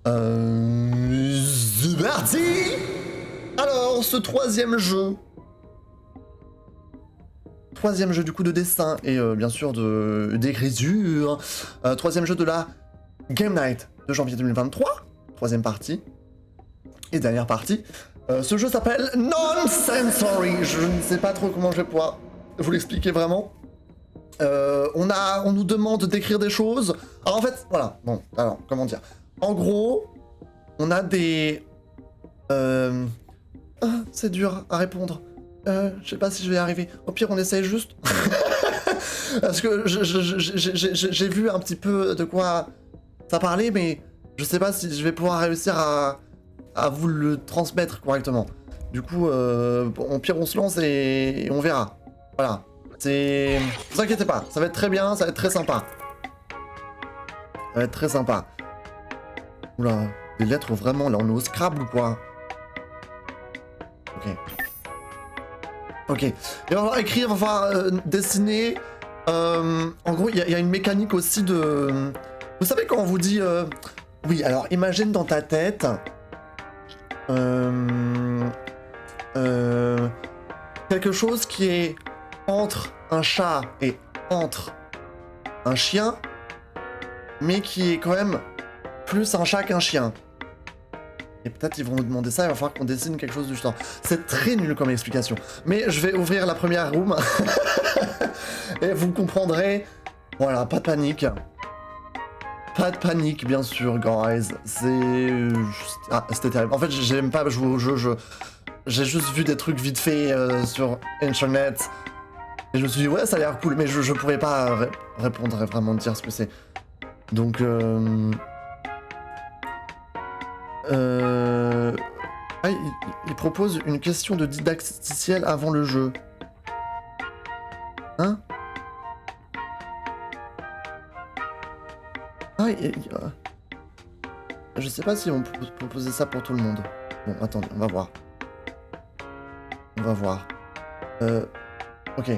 C'est parti. Alors, ce troisième jeu du coup de dessin et bien sûr d'écriture. Troisième jeu de la Game Night de janvier 2023. Troisième partie. Et dernière partie. Ce jeu s'appelle Non-Sensory. Je ne sais pas trop comment je vais pouvoir vous l'expliquer vraiment. On nous demande d'écrire des choses. Alors en fait, voilà. Bon, alors, comment dire. En gros, on a des... c'est dur à répondre. Je sais pas si je vais y arriver. Au pire, on essaye juste. Parce que j'ai vu un petit peu de quoi ça parlait, mais je sais pas si je vais pouvoir réussir à vous le transmettre correctement. Du coup, au pire, on se lance et on verra. Voilà. Ne vous inquiétez pas, ça va être très bien, ça va être très sympa. Ça va être très sympa. Oula, des lettres vraiment, là on est au Scrabble ou quoi? Ok. Ok. Et on va falloir écrire, on va falloir dessiner. En gros, il y a une mécanique aussi de... Vous savez quand on vous dit... Oui, alors imagine dans ta tête... quelque chose qui est entre un chat et entre un chien, mais qui est quand même plus un chat qu'un chien. Et peut-être ils vont nous demander ça, il va falloir qu'on dessine quelque chose du genre. C'est très nul comme explication. Mais je vais ouvrir la première room. Et vous comprendrez. Voilà, pas de panique. Pas de panique, bien sûr, guys. C'était terrible. En fait, j'aime pas jouer au jeu. J'ai juste vu des trucs vite fait sur Internet. Et je me suis dit, ouais, ça a l'air cool. Mais je pourrais pas répondre et vraiment dire ce que c'est. Donc, Ah, il propose une question de didacticiel avant le jeu. Hein? Ah, je sais pas si on peut proposer ça pour tout le monde. Bon, attendez, on va voir. On va voir. Ok.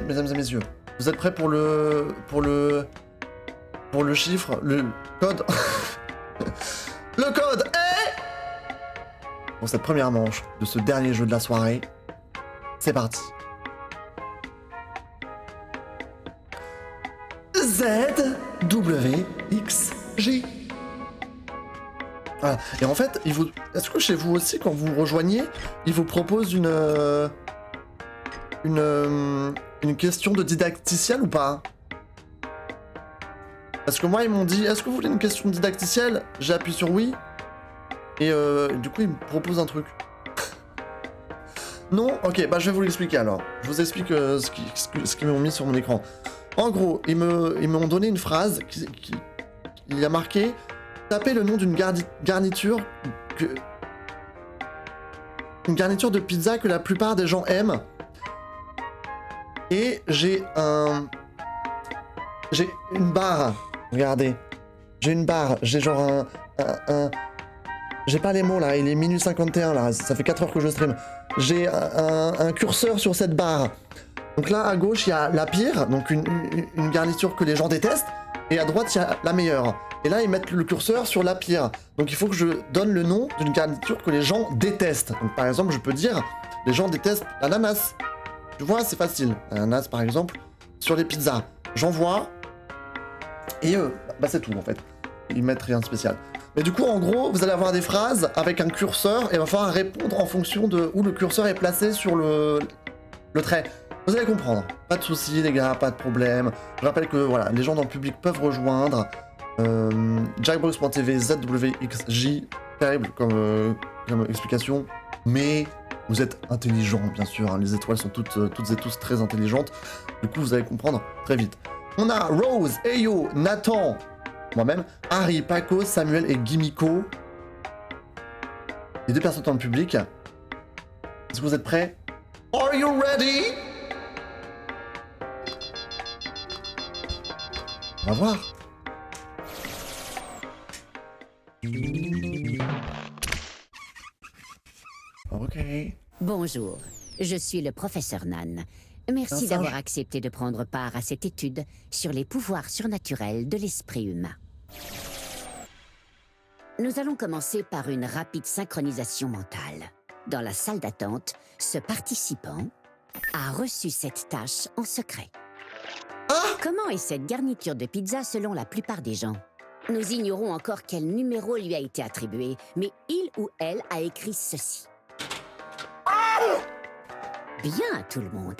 Mesdames et messieurs, vous êtes prêts pour le chiffre, le code? Le code est... Pour cette première manche de ce dernier jeu de la soirée, c'est parti. ZWXG. Voilà. Et en fait, est-ce que chez vous aussi, quand vous rejoignez, il vous propose une question de didacticiel ou pas? Parce que moi, ils m'ont dit, est-ce que vous voulez une question didacticielle? J'ai appuyé sur oui. Et du coup, ils me proposent un truc. Non? Ok, bah je vais vous l'expliquer alors. Je vous explique ce qu'ils m'ont mis sur mon écran. En gros, ils m'ont donné une phrase il y a marqué « Tapez le nom d'une garniture une garniture de pizza que la plupart des gens aiment. » Et j'ai une barre. Regardez. J'ai une barre. J'ai genre j'ai pas les mots là, il est minuit 51 là, ça fait 4 heures que je stream. J'ai un curseur sur cette barre. Donc là, à gauche, il y a la pire, donc une garniture que les gens détestent, et à droite, il y a la meilleure. Et là, ils mettent le curseur sur la pire. Donc il faut que je donne le nom d'une garniture que les gens détestent. Donc par exemple, je peux dire, les gens détestent l'ananas. Tu vois, c'est facile. L'ananas, par exemple, sur les pizzas. J'envoie, et bah c'est tout en fait. Ils mettent rien de spécial. Mais du coup, en gros, vous allez avoir des phrases avec un curseur et il va falloir répondre en fonction de où le curseur est placé sur le trait. Vous allez comprendre. Pas de soucis, les gars, pas de problème. Je rappelle que voilà, les gens dans le public peuvent rejoindre. Jackbox.tv, ZWXJ. Terrible comme explication. Mais vous êtes intelligents, bien sûr. Hein. Les étoiles sont toutes et tous très intelligentes. Du coup, vous allez comprendre très vite. On a Rose, Eyo, Nathan, moi-même, Harry, Paco, Samuel et Gimiko. Les deux personnes dans le public. Est-ce que vous êtes prêts? Are you ready? On va voir. Ok. Bonjour, je suis le professeur Nan. Merci d'avoir accepté de prendre part à cette étude sur les pouvoirs surnaturels de l'esprit humain. Nous allons commencer par une rapide synchronisation mentale. Dans la salle d'attente, ce participant a reçu cette tâche en secret. Comment est cette garniture de pizza selon la plupart des gens? Nous ignorons encore quel numéro lui a été attribué, mais il ou elle a écrit ceci. Bien, tout le monde.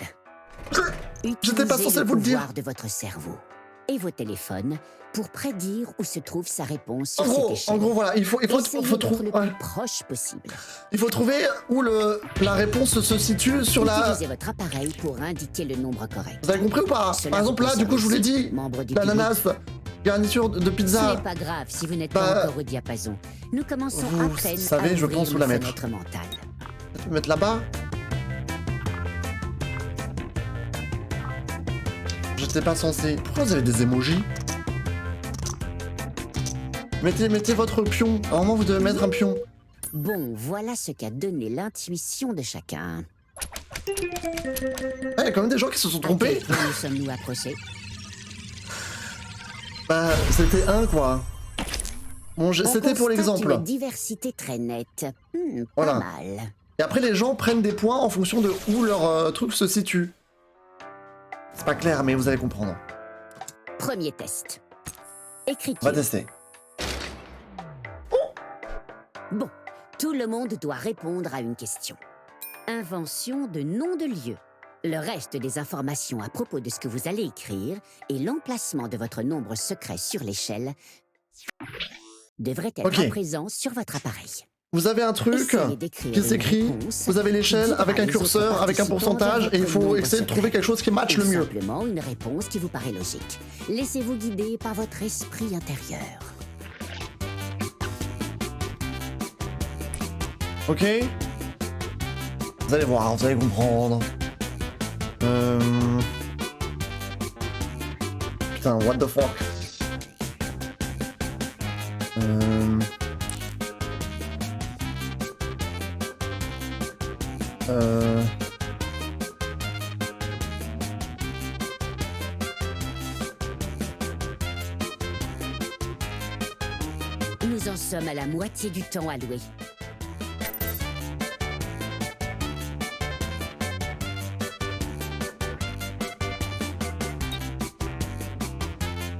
J'étais pas censé vous le dire. Utilisez le pouvoir de votre cerveau et vos téléphones pour prédire où se trouve sa réponse sur En cette échelle. gros, voilà, il faut Essayez d'être trouver. le plus proche possible. Il faut trouver où la réponse se situe sur la. Utilisez votre appareil pour indiquer le nombre correct. Vous avez compris ou pas? Cela Par exemple, là, vous du coup, je vous l'ai concerne dit. aussi, membres du L'ananas, garniture de Ce pizza. n'est pas grave si vous n'êtes Bah, pas encore au diapason. Nous commençons vous à peine savez, à je ouvrir pense où une la mettre. fenêtre mentale. Tu peux mettre là-bas. J'étais pas censé. Pourquoi vous avez des emojis? Mettez votre pion. À un moment, vous devez mettre un pion. Bon, voilà ce qu'a donné l'intuition de chacun. Il y a quand même des gens qui se sont À trompés. quel point nous sommes-nous approchés? Bah, c'était un, quoi. Bon, On c'était pour constate l'exemple. une diversité très nette. Voilà. Pas mal. Et après, les gens prennent des points en fonction de où leur truc se situe. C'est pas clair, mais vous allez comprendre. Premier test. On Écriture. va tester. Bon, tout le monde doit répondre à une question. Invention de nom de lieu. Le reste des informations à propos de ce que vous allez écrire et l'emplacement de votre nombre secret sur l'échelle devrait être Ok. présent sur votre appareil. Vous avez un truc Essayez d'écrire qui une s'écrit, réponse vous avez l'échelle qui avec un dira aux curseur, autres avec un participants pourcentage, de et il votre faut nombre essayer de trouver secret. quelque chose qui matche Ou le mieux. simplement une réponse qui vous paraît logique. Laissez-vous guider par votre esprit intérieur. Ok? Vous allez voir, vous allez comprendre. Putain, what the fuck? Nous en sommes à la moitié du temps alloué.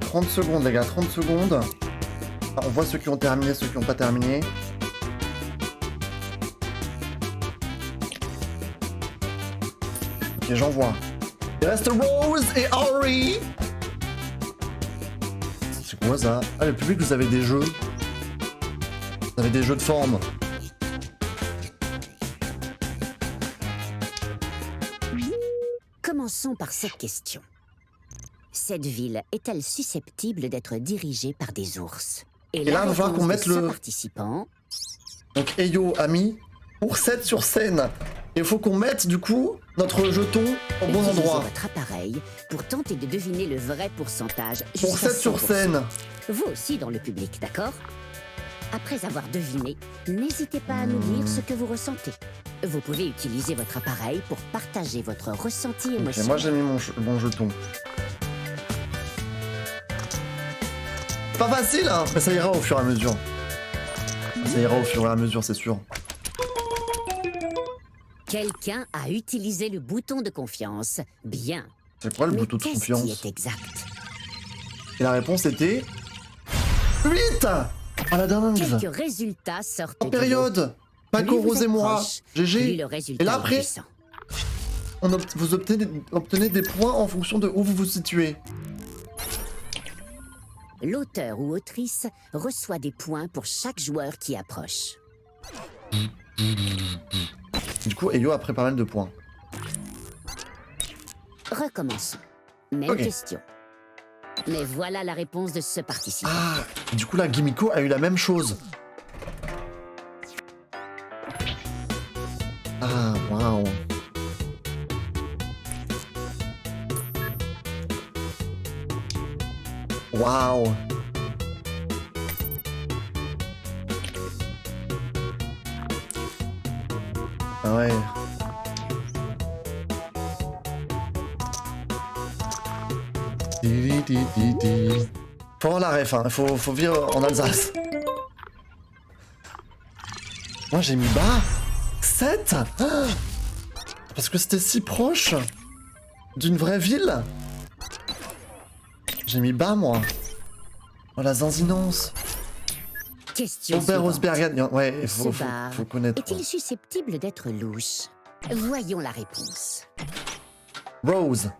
« 30 secondes, les gars, 30 secondes. Ah, on voit ceux qui ont terminé, ceux qui n'ont pas terminé. Ok, j'envoie. Il reste Rose et Ori. C'est quoi ça? Ah, le public, vous avez des jeux. Vous avez des jeux de forme. Commençons par cette question. Cette ville est-elle susceptible d'être dirigée par des ours? Et là, il va falloir qu'on mette le... participant. Donc, Eyo a mis pour 7 sur scène. Et il faut qu'on mette, du coup, notre jeton au bon Utilisez endroit. votre appareil pour tenter de deviner le vrai pourcentage. Pour jusqu'à 7 sur 100%. scène. Vous aussi dans le public, d'accord? Après avoir deviné, n'hésitez pas à nous dire ce que vous ressentez. Vous pouvez utiliser votre appareil pour partager votre ressenti Ok, émotionnel. moi j'ai mis mon jeton. Pas facile, hein. Mais ça ira au fur et à mesure. Ça ira au fur et à mesure, c'est sûr. Quelqu'un a utilisé le bouton de confiance. Bien. C'est quoi le Mais bouton de qu'est-ce confiance? qui est exact? Et la réponse était... 8 à la dingue. Quelques résultats sortent En du lot. période. Paco, Plus vous Rose et êtes moi. proche, GG. plus le résultat Et là est après, puissant. vous obtenez des points en fonction de où vous vous situez. L'auteur ou autrice reçoit des points pour chaque joueur qui approche. Du coup, Eyo a pris pas mal de points. Recommençons. Même Ok. question. Mais voilà la réponse de ce participant. Ah, du coup, là, Gimiko a eu la même chose. Ah, waouh. Waouh. Ah ouais. Faut avoir la ref, hein. Faut vivre en Alsace. Moi j'ai mis bas. 7 ah, parce que c'était si proche d'une vraie ville. J'ai mis bas moi. Oh la zinzinance. Question Aubert suivante. Rosberg, ouais, il Ce faut bar connaître. est-il susceptible d'être louche? Voyons la réponse. Rose.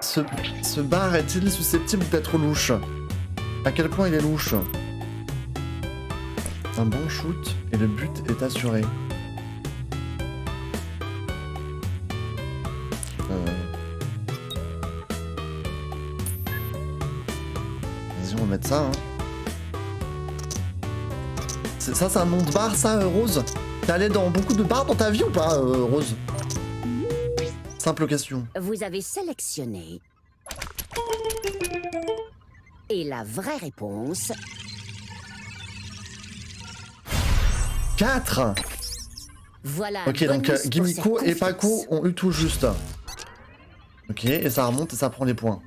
Ce bar est-il susceptible d'être louche? À quel point il est louche? Un bon shoot et le but est assuré. Vas-y, on va mettre ça. Hein. Ça, c'est un nom de bar, ça, Rose? T'es allé dans beaucoup de bars dans ta vie ou pas, Rose? Simple question. Vous avez sélectionné. Et la vraie réponse... 4. Voilà. Ok, donc bonus pour Gimiko cette et Paco confiance. ont eu tout juste. Ok, et ça remonte et ça prend les points.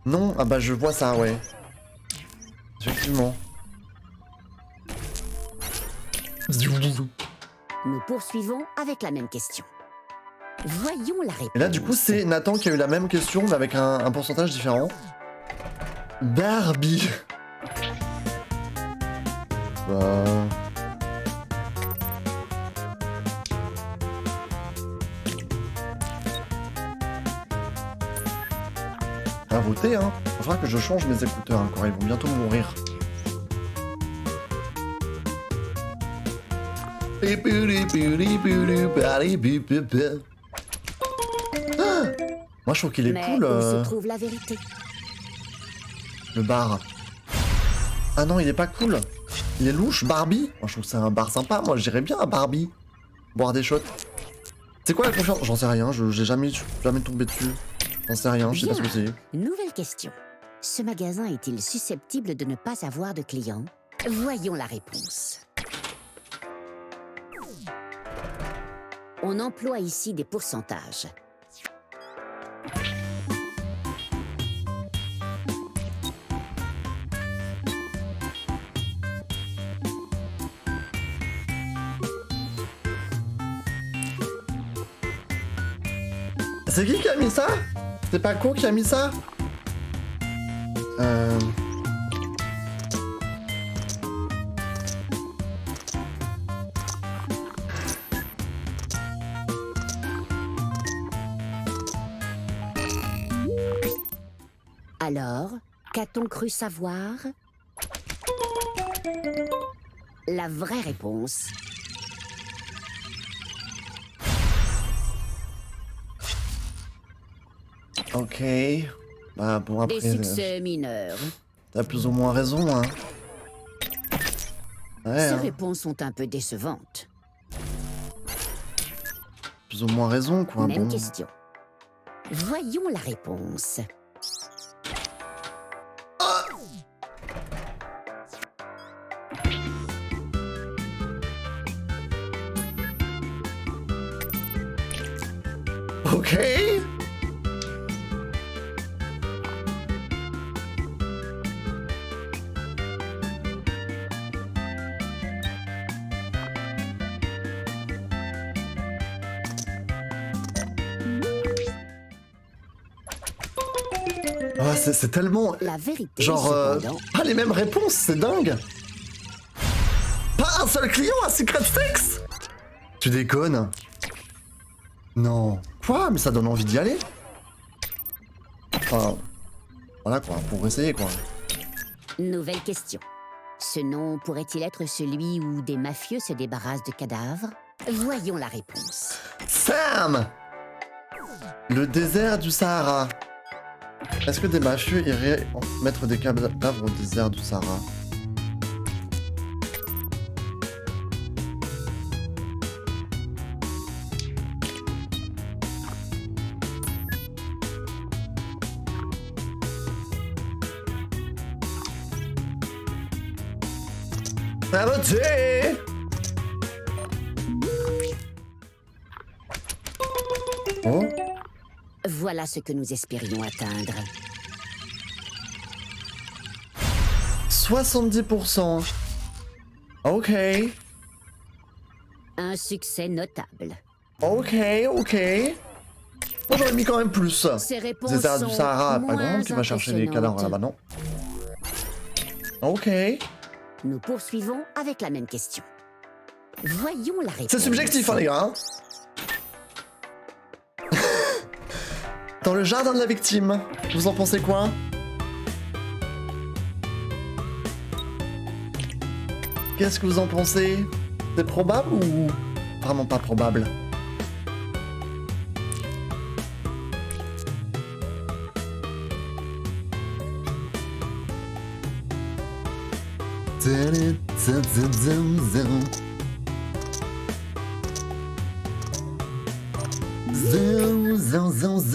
Non, ah bah je vois ça, ouais. Effectivement. Nous poursuivons avec la même question. Voyons la réponse. Et là, du coup, c'est Nathan qui a eu la même question, mais avec un pourcentage différent. Barbie. Bah... À voter, hein. Il faudra que je change mes écouteurs, hein, quand ils vont bientôt mourir. Ah, moi, je trouve qu'il est Mais cool, où se trouve la vérité? le bar. Ah non, il est pas cool. Il est louche, Barbie. Moi, je trouve que c'est un bar sympa. Moi, j'irais bien à Barbie. Boire des shots. C'est quoi la confiance? J'en sais rien, j'ai jamais tombé dessus. J'en sais rien, je sais pas ce que c'est. Nouvelle question. Ce magasin est-il susceptible de ne pas avoir de clients? Voyons la réponse. On emploie ici des pourcentages. C'est qui a mis ça? C'est Paco qui a mis ça? Alors, qu'a-t-on cru savoir? La vraie réponse. Ok. Bah bon, après, Des succès mineurs. t'as plus ou moins raison, hein. Ouais, Ces hein, réponses sont un peu décevantes. plus ou moins raison, quoi. Même Bon. question. Voyons la réponse. Ok. Ah, c'est tellement... La vérité, Genre, cependant, pas les mêmes réponses, c'est dingue. Pas un seul client à Secret Sex. Tu déconnes? Non. Quoi? Mais ça donne envie d'y aller. Enfin, voilà quoi, pour essayer quoi. nouvelle question. Ce nom pourrait-il être celui où des mafieux se débarrassent de cadavres? Voyons la réponse. Sam! Le désert du Sahara. Est-ce que des mafieux iraient mettre des cadavres au désert du Sahara? À voter! Oh? Voilà ce que nous espérions atteindre. 70%. Ok. Un succès notable. Ok. Moi j'aurais mis quand même plus. Ces réponses Désert du sont Sahara, pas grand moins monde qui va chercher les cadavres là-bas, non? Ok. Nous poursuivons avec la même question. Voyons la réponse. C'est subjectif, hein, les gars. Hein. Dans le jardin de la victime, vous en pensez quoi? Qu'est-ce que vous en pensez? C'est probable ou vraiment pas probable?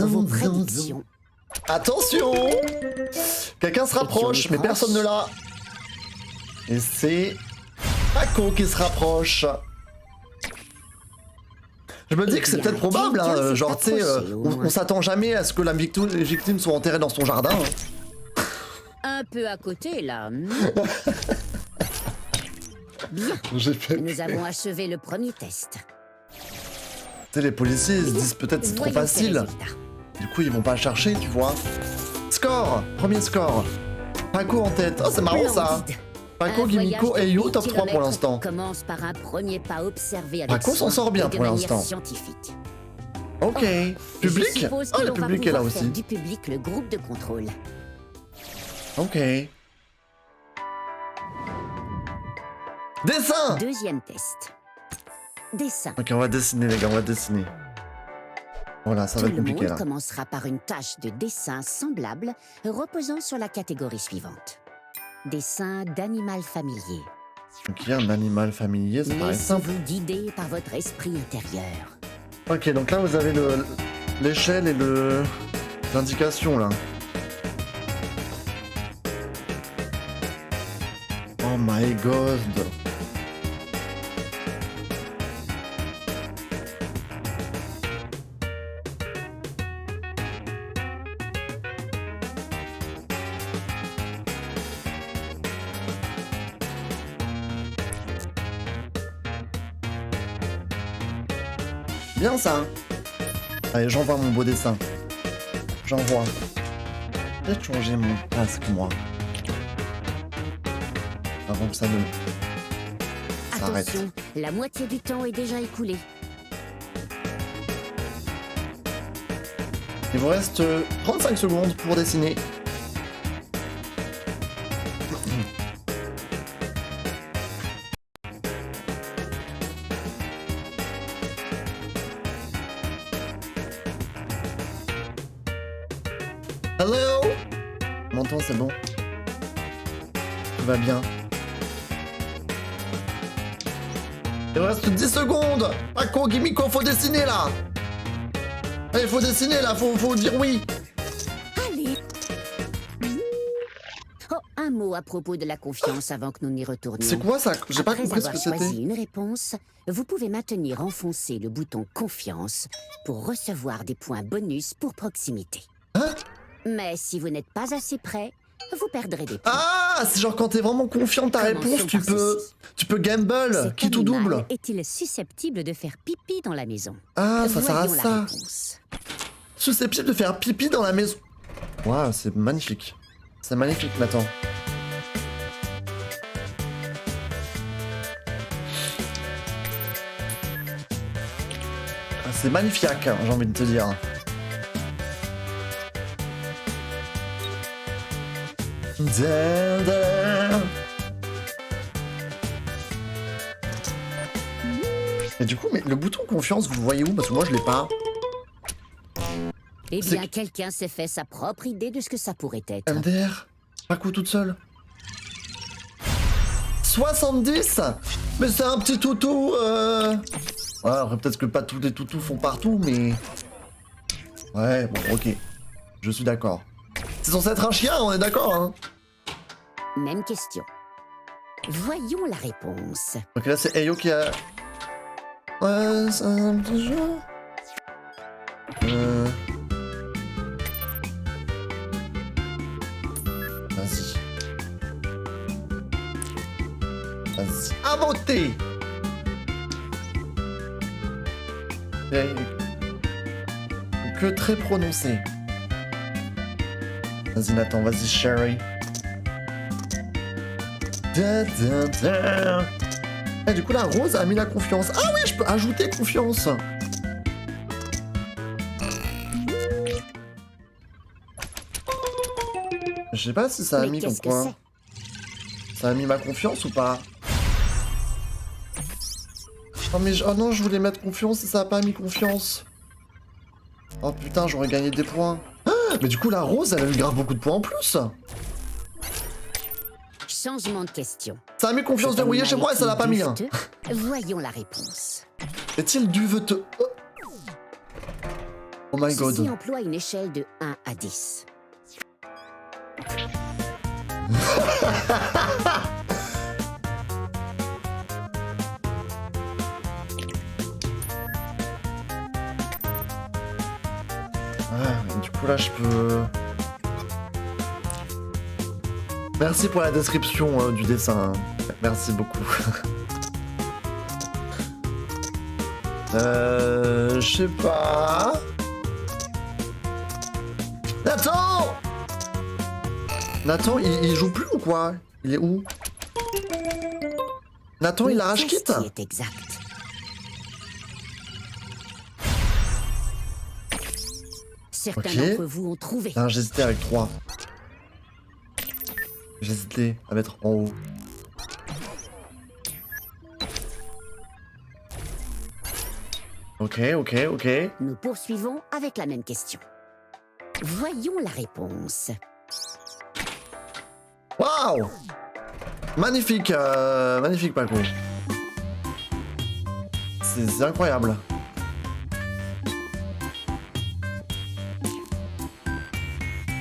Vos prédictions. Attention! Quelqu'un se rapproche, mais personne ne l'a. Et c'est Paco qui se rapproche. Je me dis que c'est peut-être probable, hein, genre tu sais, on s'attend jamais à ce que la victime soit enterrée dans son jardin. Hein. Un peu à côté, là. Bien, nous avons achevé le premier test. Tu sais, les policiers ils se disent peut-être c'est trop facile. Du coup, ils vont pas chercher, tu vois. Score! Premier score. Paco en tête. Oh, c'est marrant ça! Paco, Gimiko et Yo top 3 pour l'instant. Commence par un premier pas observé avec Paco s'en sort bien pour l'instant. Ok. Public? Oh, le public est là aussi. Du public, le groupe de contrôle. Ok. Dessin! Deuxième test. Dessin. Ok, on va dessiner, les gars, on va dessiner. Voilà, ça va être compliqué là. Tout le monde commencera par une tâche de dessin semblable reposant sur la catégorie suivante. Dessin d'animal familier. Donc il y a un animal familier, ça paraît simple. Laissez-vous guider par votre esprit intérieur. Ok, donc là vous avez l'échelle et l'indication là. Oh my god. Bien ça. Allez, j'envoie mon beau dessin. J'envoie. Peut-être changer mon casque, moi. Avant que ça ne s'arrête. Attention, la moitié du temps est déjà écoulée. Il vous reste 35 secondes pour dessiner. Hello? On m'entend, c'est bon. Tout va bien. Il reste 10 secondes. Paco, Gimiko, faut dessiner là. Allez, faut dessiner là, faut dire oui. Allez. Oh, un mot à propos de la confiance avant que nous n'y retournions. C'est quoi ça? J'ai pas compris ce que Après avoir choisi c'était. une réponse, vous pouvez maintenir enfoncé le bouton confiance pour recevoir des points bonus pour proximité. Hein? Mais si vous n'êtes pas assez prêt, vous perdrez des points. Ah, c'est genre quand t'es vraiment confiant de ta réponse, tu peux gamble, Cet qui tout animal double. est-il susceptible de faire pipi dans la maison? Ah, ça sert à Voyons la ça. réponse. Susceptible de faire pipi dans la maison. Waouh, c'est magnifique. C'est magnifique, mais attends. Ah, c'est magnifique, hein, j'ai envie de te dire. Et du coup, mais le bouton confiance, vous le voyez où? Parce que moi, je l'ai pas. Eh bien, quelqu'un s'est fait sa propre idée de ce que ça pourrait être. MDR, Paco toute seule. 70. Mais c'est un petit toutou. Ouais, après, peut-être que pas tous les toutous font partout, mais... Ouais, bon, ok. Je suis d'accord. C'est censé être un chien, on est d'accord, hein? Même question. Voyons la réponse. Ok, là, c'est Ayo qui a... Ouais, c'est un petit jeu. Vas-y. Vas-y, à voter. Que très prononcé. Vas-y Nathan, vas-y Sherry. Et du coup la Rose a mis la confiance. Ah oui, je peux ajouter confiance. Je sais pas si ça a mis ton point. Ça a mis ma confiance ou pas? Oh mais oh non, je voulais mettre confiance et ça a pas mis confiance. Oh putain, j'aurais gagné des points. Ah, mais du coup la Rose, elle a eu grave beaucoup de points en plus. Changement de question. Ça a mis confiance verrouillée chez moi et ça l'a pas mis. Hein. Voyons la réponse. Est-il duveteux? Oh my god. Ceci emploie une échelle de 1 à 10. Ah, du coup là je peux... Merci pour la description du dessin. Merci beaucoup. Je sais pas... Nathan! Nathan, il joue plus ou quoi? Il est où? Nathan, il a rage quitte? Est exact. Certains d'entre vous ont trouvé. Ah, j'hésitais avec 3. J'hésitais à mettre en haut. Ok. Nous poursuivons avec la même question. Voyons la réponse. Waouh! Magnifique, magnifique Paco. C'est incroyable.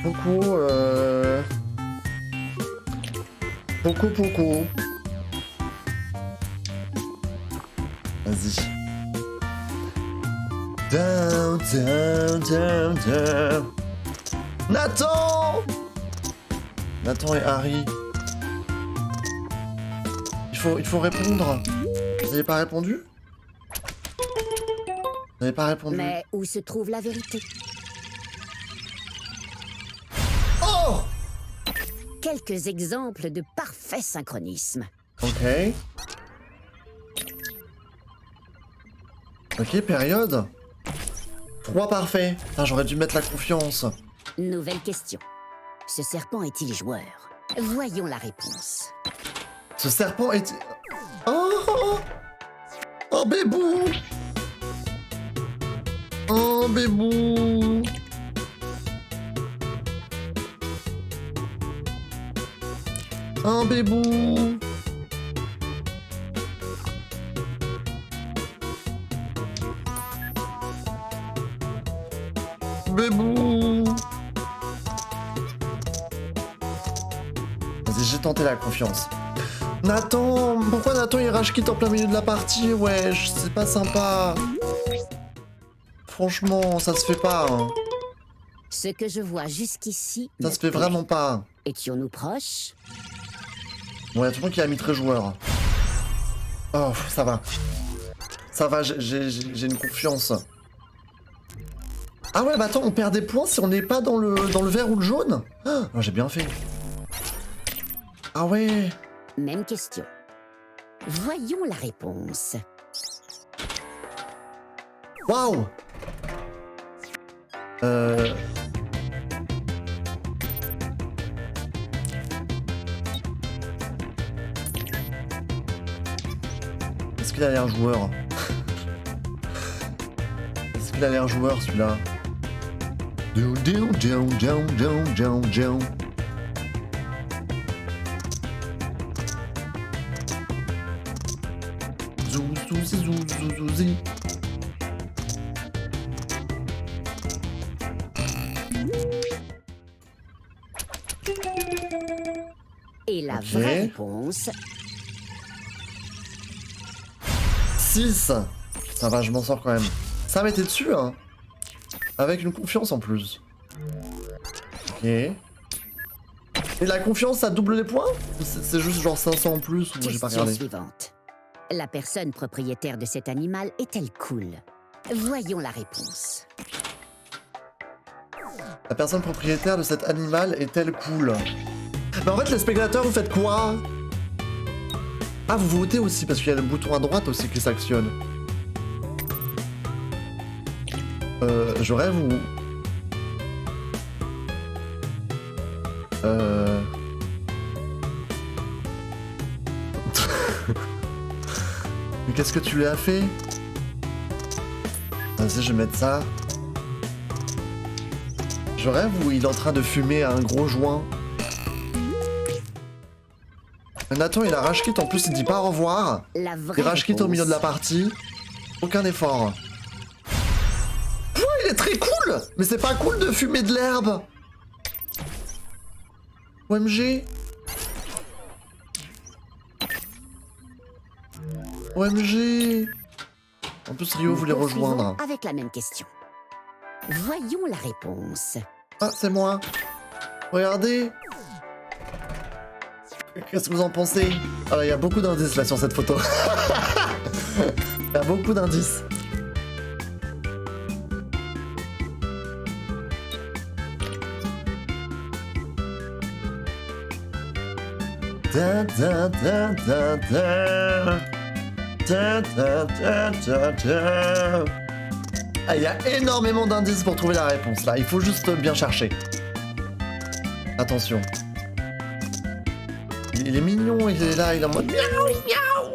Beaucoup, Beaucoup. Vas-y. Down. Nathan! Nathan et Harry. Il faut répondre. Vous n'avez pas répondu? Vous n'avez pas répondu. Mais où se trouve la vérité? Oh! Quelques exemples de parfait synchronisme. Ok. Ok, période. 3 parfaits. Ah, j'aurais dû mettre la confiance. Nouvelle question. Ce serpent est-il joueur? Voyons la réponse. Ce serpent est... Oh! Oh, bébou! Oh, bébou! Oh, bébou! Bébou! Vas-y, j'ai tenté la confiance. Nathan! Pourquoi Nathan il rage quitte en plein milieu de la partie? Wesh, c'est pas sympa. Franchement, ça se fait pas. Hein. Ce que je vois jusqu'ici... Ça se fait vraiment pas. Étions-nous proches? Bon, y'a tout le monde qui a mis très joueur. Oh, ça va. Ça va, j'ai une confiance. Ah ouais, bah attends, on perd des points si on n'est pas dans le vert ou le jaune? Oh, j'ai bien fait. Ah ouais. Même question. Voyons la réponse. Waouh. Est-ce qu'il a l'air joueur? Est-ce qu'il a l'air joueur celui-là? Zouzouzi. Et la vraie réponse... 6. Ça va, je m'en sors quand même. Ça m'était dessus, hein. Avec une confiance en plus. Ok. Et la confiance, ça double les points? C'est juste genre 500 en plus ou j'ai pas Question regardé? suivante. La personne propriétaire de cet animal est-elle cool? Voyons la réponse. La personne propriétaire de cet animal est-elle cool? Mais en fait, les spectateurs, vous faites quoi? Ah, vous votez aussi, parce qu'il y a le bouton à droite aussi qui s'actionne. Je rêve ou... Mais qu'est-ce que tu lui as fait? Vas-y, je vais mettre ça. Je rêve ou il est en train de fumer un gros joint? Nathan, il a rage quit, en plus il dit pas au revoir. La vraie Il rage quit au milieu de la réponse. partie. Aucun effort. Ouais, il est très cool! Mais c'est pas cool de fumer de l'herbe! OMG! OMG! En plus, Rio voulait Poursuivons rejoindre. avec la même question. Voyons la réponse. Ah, c'est moi! Regardez! Qu'est-ce que vous en pensez? Ah, il y a beaucoup d'indices là sur cette photo. Il y a beaucoup d'indices. Da, da, da, da, da. Da, da, da, da, da. Ah, il y a énormément d'indices pour trouver la réponse là. Il faut juste bien chercher. Attention. Il est mignon, il est là, il est en mode miaou, miaou.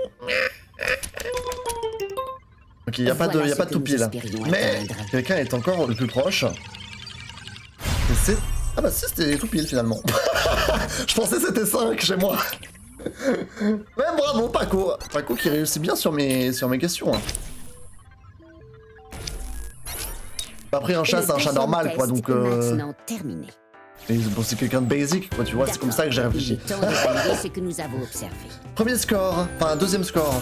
Ok, il n'y a pas de, Voilà y a ce pas de que nous toupie là. espérions Mais atteindre. quelqu'un est encore le plus proche. Et c'est... Ah bah si, c'était des toupies finalement. Je pensais que c'était 5 chez moi. Mais bravo Paco. Paco qui réussit bien sur mes questions. Hein. Après un chat, Le c'est un chat deuxième normal quoi, test donc... est maintenant terminé. Et bon, c'est quelqu'un de basic quoi, tu vois, c'est comme ça que j'ai D'accord, il réfléchi. est temps d'évaluer ce que nous avons observé. Premier score, enfin deuxième score.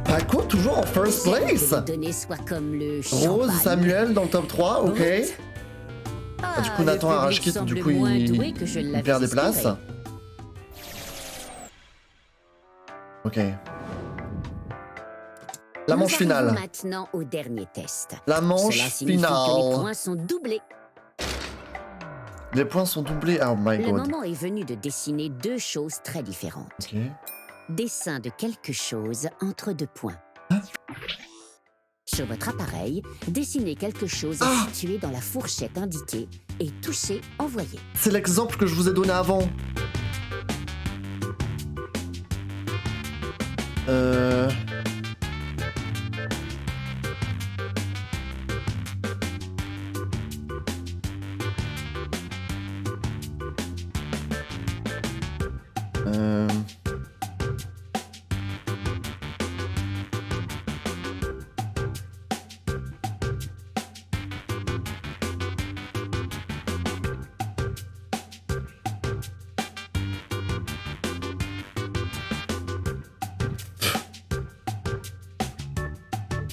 Paco toujours en first J'espère que place. les données soient comme le Rose, champagne. Samuel dans le top 3, ok. Ah, Du coup Nathan a rage quitte, du coup il perd des places. Ok. La manche finale. Maintenant au dernier test. La Cela manche signifie que les finale. points sont doublés. Les points sont doublés, oh my Le god. moment est venu de dessiner deux choses très différentes. Ok. Dessin de quelque chose entre deux points. Sur votre appareil, dessinez quelque chose situé dans la fourchette indiquée et touchez Envoyer. C'est l'exemple que je vous ai donné avant.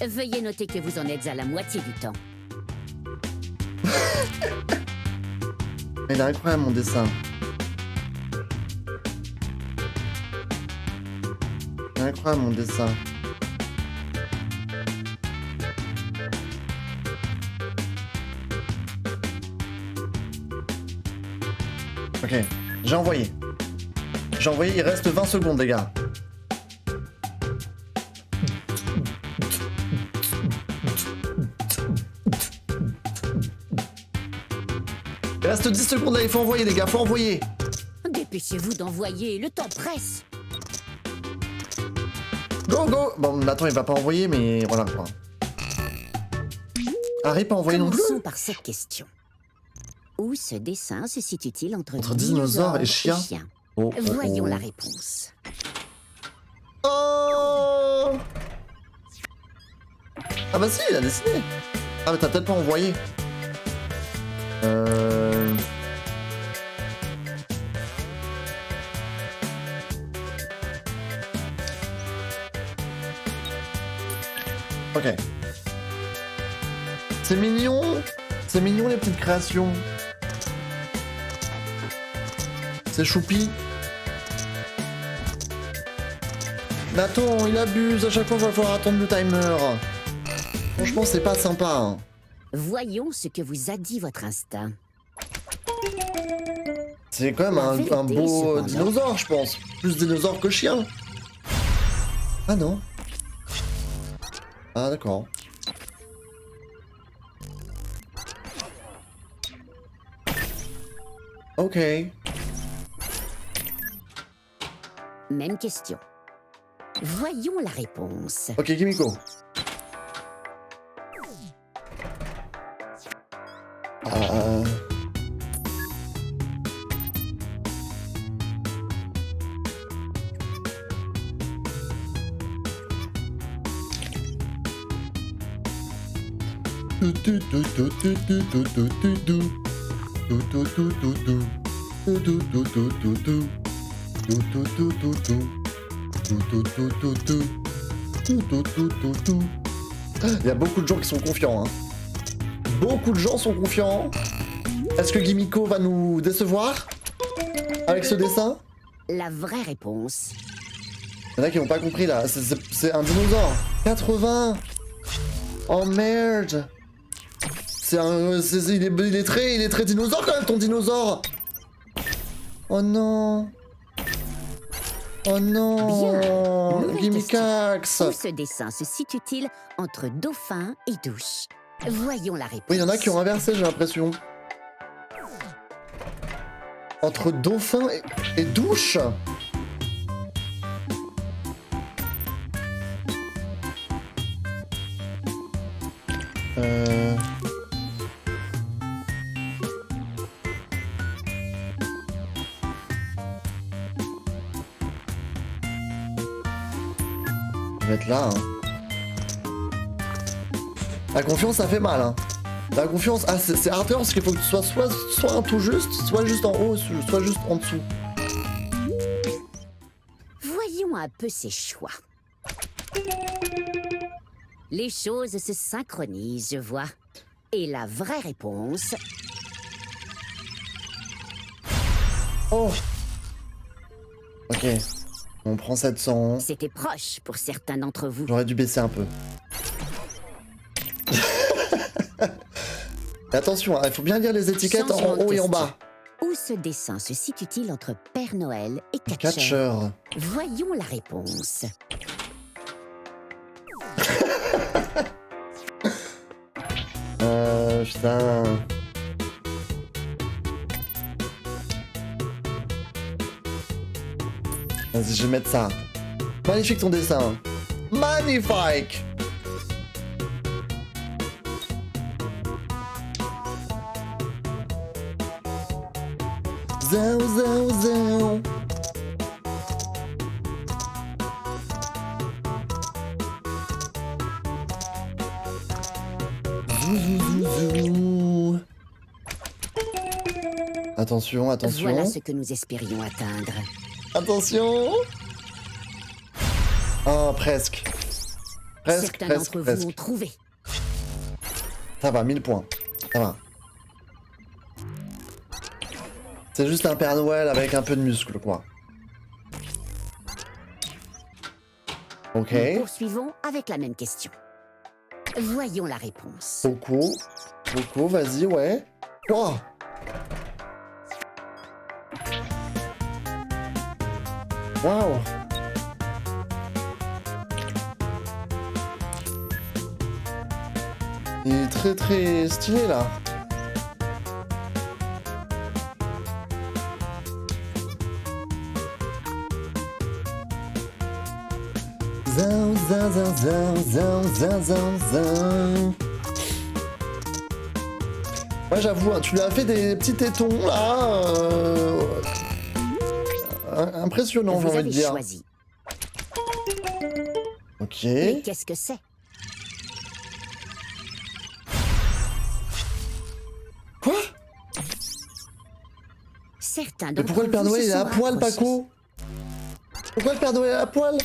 Veuillez noter que vous en êtes à la moitié du temps. Il est incroyable mon dessin. Il est incroyable mon dessin. Ok, j'ai envoyé. J'ai envoyé, il reste 20 secondes les gars. Il reste 10 secondes là, il faut envoyer les gars, faut envoyer. Dépêchez-vous d'envoyer, le temps presse. Go go. Bon Nathan il va pas envoyer mais voilà quoi. Harry pas envoyé non plus. Commençons par cette question. Où ce dessin se situe-t-il entre dinosaure et chien? Oh, oh, Voyons oh. la réponse. Oh. Ah bah si, il a dessiné. Ah mais t'as peut-être pas envoyé. Ok. C'est mignon. C'est mignon les petites créations. C'est choupi. Mais attends, il abuse, à chaque fois il va falloir attendre le timer. Franchement, c'est pas sympa. Hein. Voyons ce que vous a dit votre instinct. C'est quand même un beau dinosaure, je pense. Plus dinosaure que chien. Ah non. Ah d'accord. Ok. Même question. Voyons la réponse. Ok, Kimiko. Il y a beaucoup de gens qui sont confiants. Hein. Beaucoup de gens sont confiants. Est-ce que Kimiko va nous décevoir avec ce dessin? La vraie réponse. Il y en a qui n'ont pas compris là. C'est un dinosaure. 80. Oh merde. Il est très dinosaure quand même ton dinosaure. Oh non. Oh non. Gimikax. Où ce dessin se situe-t-il entre dauphin et douche? Voyons la réponse. Oui, il y en a qui ont inversé, j'ai l'impression. Entre dauphin et douche. Je vais être là. Hein. La confiance, ça fait mal. Hein. La confiance, ah, c'est hardcore parce qu'il faut que tu sois soit un tout juste, soit juste en haut, soit juste en dessous. Voyons un peu ses choix. Les choses se synchronisent, je vois. Et la vraie réponse... Oh. Ok. On prend 700. C'était proche pour certains d'entre vous. J'aurais dû baisser un peu. Attention, il faut bien lire les étiquettes en haut et en bas. Où ce dessin se situe-t-il entre Père Noël et Catcher? Catcher. Voyons la réponse. Putain. Vas-y, je vais mettre ça. Magnifique ton dessin. Magnifique. Zao, zao, zao. Zou, zou, zou, zou. Attention, attention. Voilà ce que nous espérions atteindre. Attention. Oh, presque. Presque, Certains presque, d'entre vous presque. ont trouvé. Ça va, 1000 points. Ça va. C'est juste un Père Noël avec un peu de muscle, quoi. Ok. Nous poursuivons avec la même question. Voyons la réponse. Coco. Coco, vas-y, ouais. Oh. Waouh. Il est très très stylé là. Zao, zao, zao, zao, zao, zao, zao. Ouais, j'avoue, hein, tu lui as fait des petits tétons là. Impressionnant, j'ai Vous envie de avez dire. choisi. Ok. Mais qu'est-ce que c'est? Quoi? Certains Mais d'entre pourquoi le Père vous Noël se il est à sont poil, rapprochés. Paco? Pourquoi le Père Noël est à poil?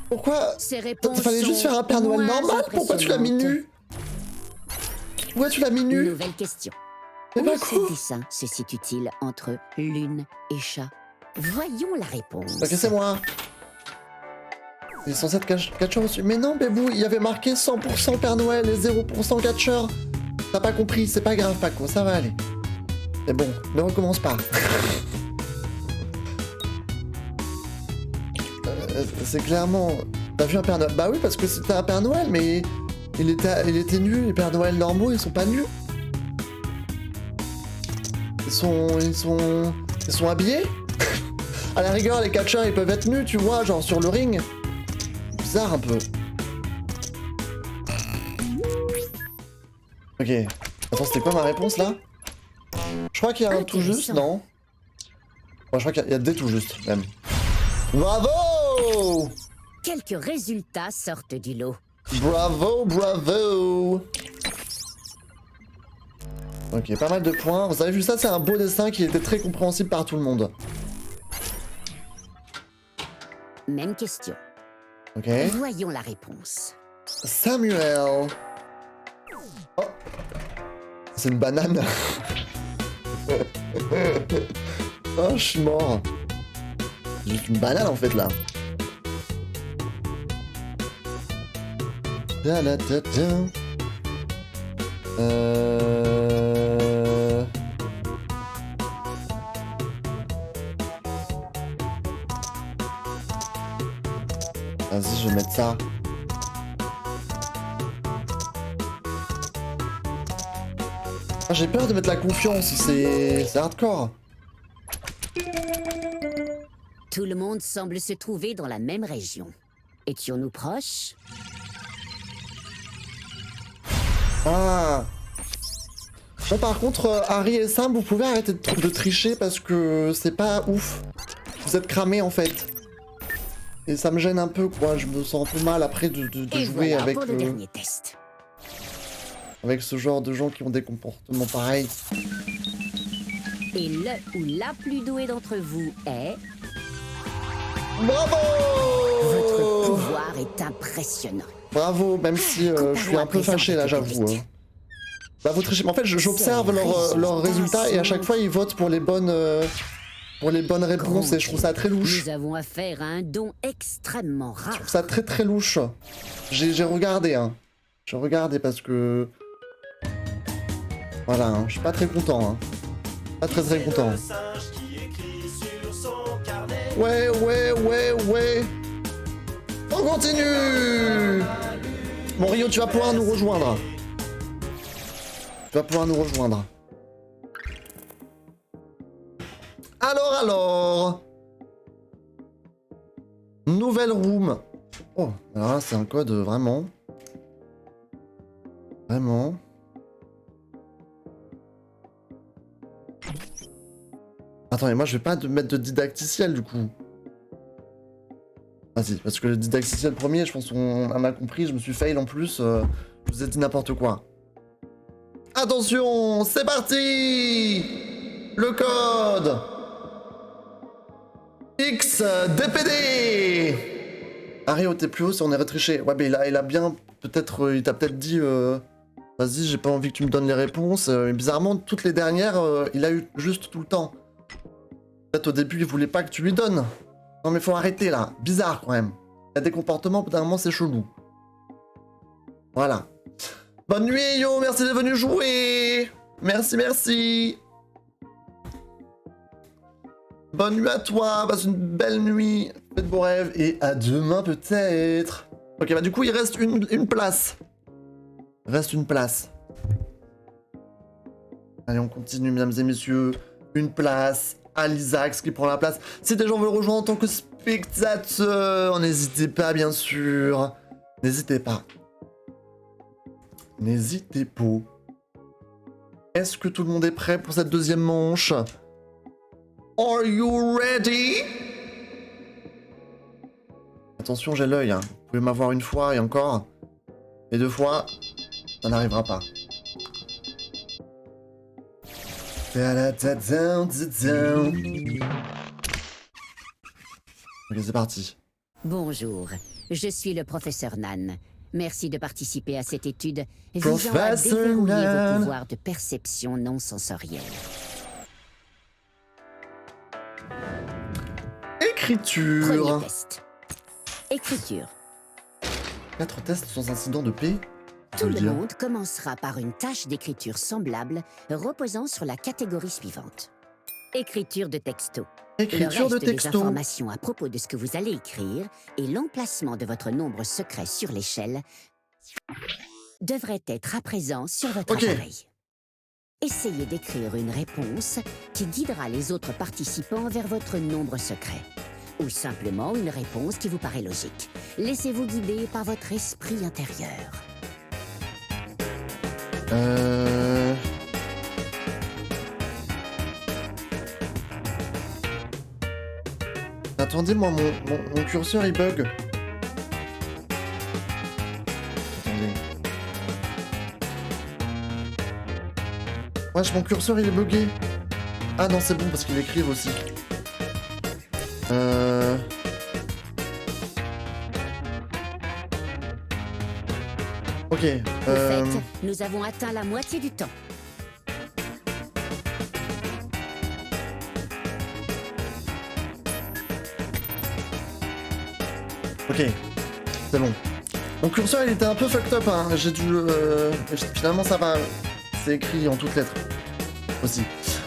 Pourquoi? Ces réponses Il fallait juste sont faire un Père Noël moins normal. Pourquoi tu l'as mis nu? Pourquoi tu l'as mis nu? Nouvelle question. Mais Où pas ce quoi. dessin se situe-t-il entre lune et chat? Voyons la réponse. Ok, c'est moi. Il est censé être catcheur aussi. Mais non, Bébou, il y avait marqué 100% Père Noël et 0% catcheur. T'as pas compris, c'est pas grave, Paco, ça va aller. Mais bon, ne recommence pas. C'est clairement... T'as vu un Père Noël? Bah oui, parce que c'était un Père Noël, mais il était nul. Les Pères Noël normaux, ils sont pas nuls. Ils sont habillés. À la rigueur, les catcheurs, ils peuvent être nus, tu vois, genre sur le ring. Bizarre un peu. Ok. Attends, c'était quoi ma réponse là? Je crois qu'il y a un tout juste, non? Bon, je crois qu'il y a des tout justes, même. Bravo! Quelques résultats sortent du lot. Bravo, bravo! Ok, pas mal de points. Vous avez vu ça, c'est un beau dessin qui était très compréhensible par tout le monde. Même question. Ok. Voyons la réponse. Samuel. Oh. C'est une banane. Oh, je suis mort. C'est juste une banane en fait là. Da, da, da, da. Vas-y, je vais mettre ça. Ah, j'ai peur de mettre la confiance, c'est hardcore. Tout le monde semble se trouver dans la même région. Étions-nous proches? Ah. Bon, par contre, Harry et Sam, vous pouvez arrêter de tricher parce que c'est pas ouf. Vous êtes cramés en fait. Et ça me gêne un peu, quoi. Je me sens un peu mal après de Et jouer voilà avec, pour le dernier test. avec ce genre de gens qui ont des comportements pareils. Et le ou la plus douée d'entre vous est... Bravo! Votre pouvoir est impressionnant. Bravo, même si je suis un peu fâché là, j'avoue. Hein. Bah, vous trichez. En fait, j'observe leurs résultats et à chaque fois, ils votent pour les bonnes réponses et je trouve ça très louche. Nous avons affaire à un don extrêmement Je rare. trouve ça très très louche. J'ai regardé, hein. J'ai regardé parce que... Voilà, hein. Je suis pas très content, hein. Pas très très content. Ouais, ouais, ouais, ouais. On continue. Bon, Rio, tu vas pouvoir nous rejoindre. Tu vas pouvoir nous rejoindre. Alors. Nouvelle room. Oh, alors là, c'est un code vraiment. Vraiment. Attends, mais moi, je vais pas mettre de didacticiel, du coup. Vas-y, parce que le didacticiel premier, je pense qu'on a mal compris, je me suis fail en plus. Je vous ai dit n'importe quoi. Attention, c'est parti. Le code. XDPD. Harry, t'es plus haut si on est retriché. Ouais, mais il a bien... Peut-être... il t'a peut-être dit... Vas-y, j'ai pas envie que tu me donnes les réponses. Mais bizarrement, toutes les dernières, il a eu juste tout le temps. Peut-être au début, il voulait pas que tu lui donnes. Non mais faut arrêter là. Bizarre quand même. Il y a des comportements, d'un moment, c'est chelou. Voilà. Bonne nuit, yo. Merci d'être venu jouer. Merci, merci. Bonne nuit à toi, passe une belle nuit, fais de beaux rêves, et à demain peut-être. Ok, bah du coup, il reste une place. Il reste une place. Allez, on continue, mesdames et messieurs. Une place. Alisax qui prend la place. Si des gens veulent rejoindre en tant que spectateur, n'hésitez pas, bien sûr. N'hésitez pas. N'hésitez pas. Est-ce que tout le monde est prêt pour cette deuxième manche? Are you ready? Attention, j'ai l'œil. Hein. Vous pouvez m'avoir une fois et encore. Et deux fois, ça n'arrivera pas. Ok, c'est parti. Bonjour, je suis le professeur Nan. Merci de participer à cette étude visant à déverrouiller vos pouvoirs de perception non sensorielle. Écriture. Premier test. Écriture. 4 tests sans incident de paix. Tout le monde commencera par une tâche d'écriture semblable reposant sur la catégorie suivante. Écriture de texto. Écriture de Le reste des texto. informations à propos de ce que vous allez écrire et l'emplacement de votre nombre secret sur l'échelle devrait être à présent sur votre appareil. Essayez d'écrire une réponse qui guidera les autres participants vers votre nombre secret. Ou simplement une réponse qui vous paraît logique. Laissez-vous guider par votre esprit intérieur. Attendez, moi, mon curseur, il bug. Attendez. Wesh, mon curseur, il est bugué. Ah non, c'est bon, parce qu'il écrive aussi. Ok. Au fait, nous avons atteint la moitié du temps. Ok. C'est bon. Mon curseur, il était un peu fucked up, hein. J'ai dû... Finalement, ça va. C'est écrit en toutes lettres. Aussi.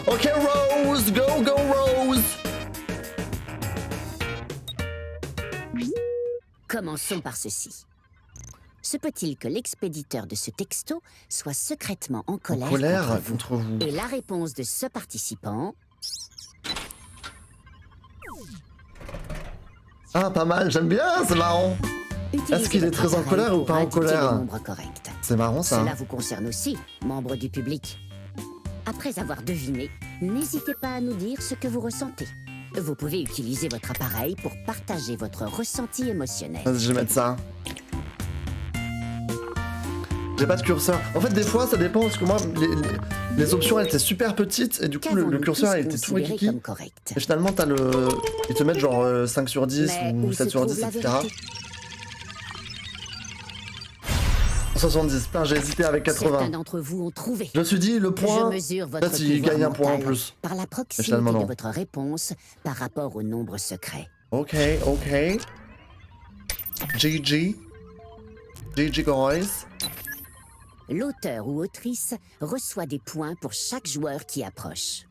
Ok, Rose! Go, go, Rose! Commençons par ceci. Se peut-il que l'expéditeur de ce texto soit secrètement en colère, contre vous. Et la réponse de ce participant... Ah, pas mal, j'aime bien, c'est marrant. Est-ce qu'il est très en colère ou pas en colère? C'est marrant, ça. Cela vous concerne aussi, membres du public. Après avoir deviné, n'hésitez pas à nous dire ce que vous ressentez. Vous pouvez utiliser votre appareil pour partager votre ressenti émotionnel. Vas-y, je vais mettre ça. J'ai pas de curseur. En fait, des fois, ça dépend, parce que moi, les options, elles étaient super petites, et du coup, le curseur, il était tout rikiki. Et finalement, t'as le... Ils te mettent genre 5 sur 10 ou 7 sur 10, etc. 70, putain, j'ai hésité avec 80. Certains d'entre vous ont trouvé. Je me suis dit, le point, peut-être il gagne un point en plus. Par la proximité de votre réponse par rapport au nombre secret. Ok, ok. GG. GG guys. L'auteur ou autrice reçoit des points pour chaque joueur qui approche.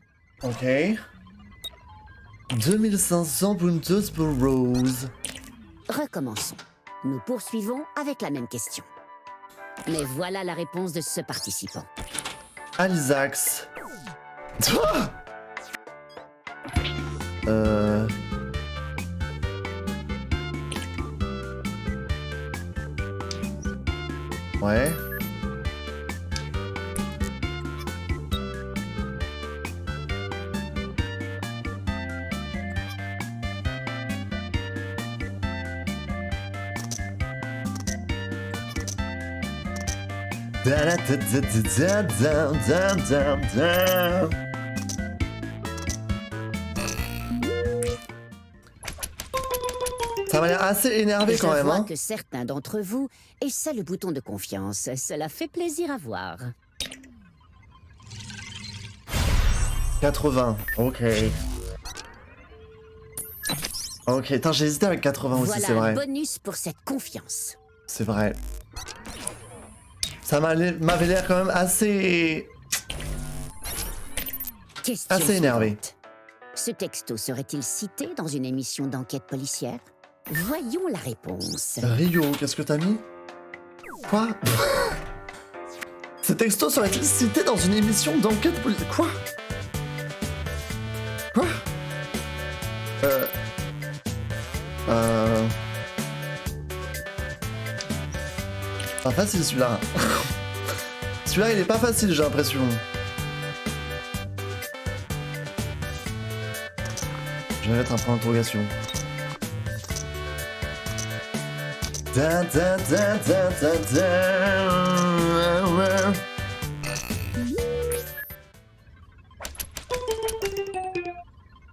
Ok. 2500 puntos pour Rose. Recommençons. Nous poursuivons avec la même question. Mais voilà la réponse de ce participant. Alisax. Ouais. Ça m'a l'air assez énervé quand même. Je vois que certains d'entre vous essaient le bouton de confiance. Cela fait plaisir à voir. 80, ok. Ok, putain, j'ai hésité avec 80 aussi, c'est vrai. Voilà un bonus pour cette confiance. C'est vrai. Ça m'avait l'air quand même assez... Question assez énervé. suivante. Ce texto serait-il cité dans une émission d'enquête policière? Voyons la réponse. Rio, qu'est-ce que t'as mis? Quoi? Ce texto serait-il cité dans une émission d'enquête policière? Quoi? Quoi? Pas facile celui-là. Celui-là, il est pas facile, j'ai l'impression. Je vais mettre un point d'interrogation. Da, da, da, da, da, da.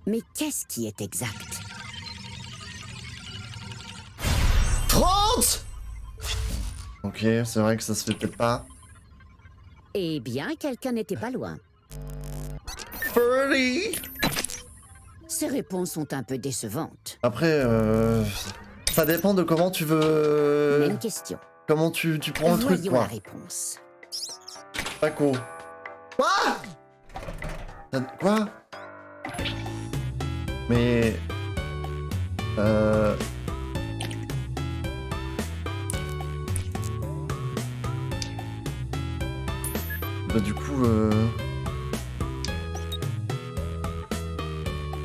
Mais qu'est-ce qui est exact? 30! Ok, c'est vrai que ça se fait peut-être pas. Eh bien, quelqu'un n'était pas loin. 30. Ces réponses sont un peu décevantes. Après, ça dépend de comment tu veux... Même question. Comment tu prends le truc, Voyons quoi. la réponse. Paco. Quoi? Quoi? Mais... Bah du coup...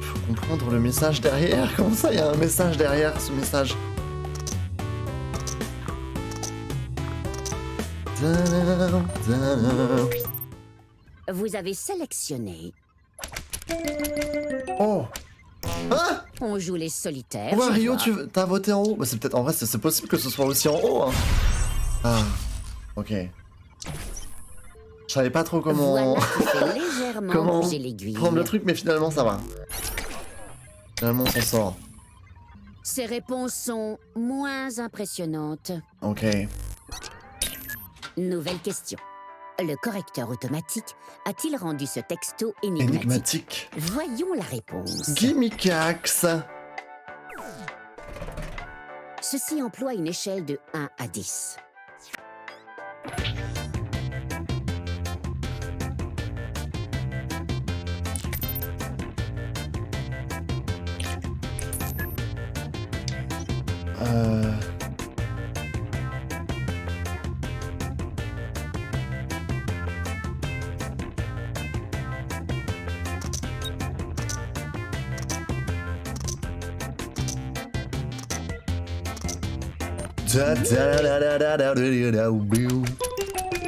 Faut comprendre le message derrière. Comment ça, il y a un message derrière ce message? Vous avez sélectionné. Oh! Hein? On joue les solitaires. Pourquoi je Rio, vois. t'as voté en haut? Bah c'est peut-être... En vrai, c'est possible que ce soit aussi en haut, hein. Ah, ok. Je savais pas trop comment... Voilà qui fait légèrement comment bouger l'aiguille. prendre le truc, mais finalement ça va. Finalement on s'en sort. Ces réponses sont moins impressionnantes. Ok. Nouvelle question. Le correcteur automatique a-t-il rendu ce texto énigmatique? Énigmatique. Voyons la réponse. Gimmickax. Ceci emploie une échelle de 1 à 10.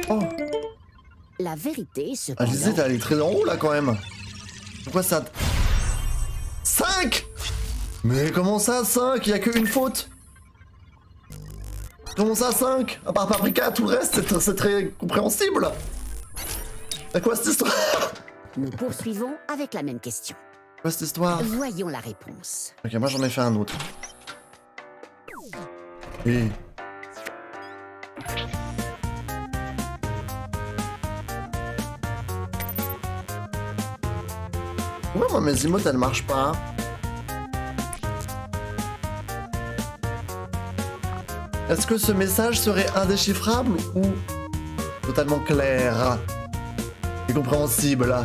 Oh, La vérité, cependant... Alizé, t'es allé très en haut là quand même. Pourquoi ça... 5? Mais comment ça 5? Il y a qu'une faute. Comment ça 5? À part Paprika, tout le reste c'est très compréhensible. C'est quoi cette histoire? Nous poursuivons avec la même question. Quoi cette histoire? Voyons la réponse. Ok, moi j'en ai fait un autre. Et... Pourquoi moi mes emotes elles marchent pas? Est-ce que ce message serait indéchiffrable ou totalement clair et compréhensible?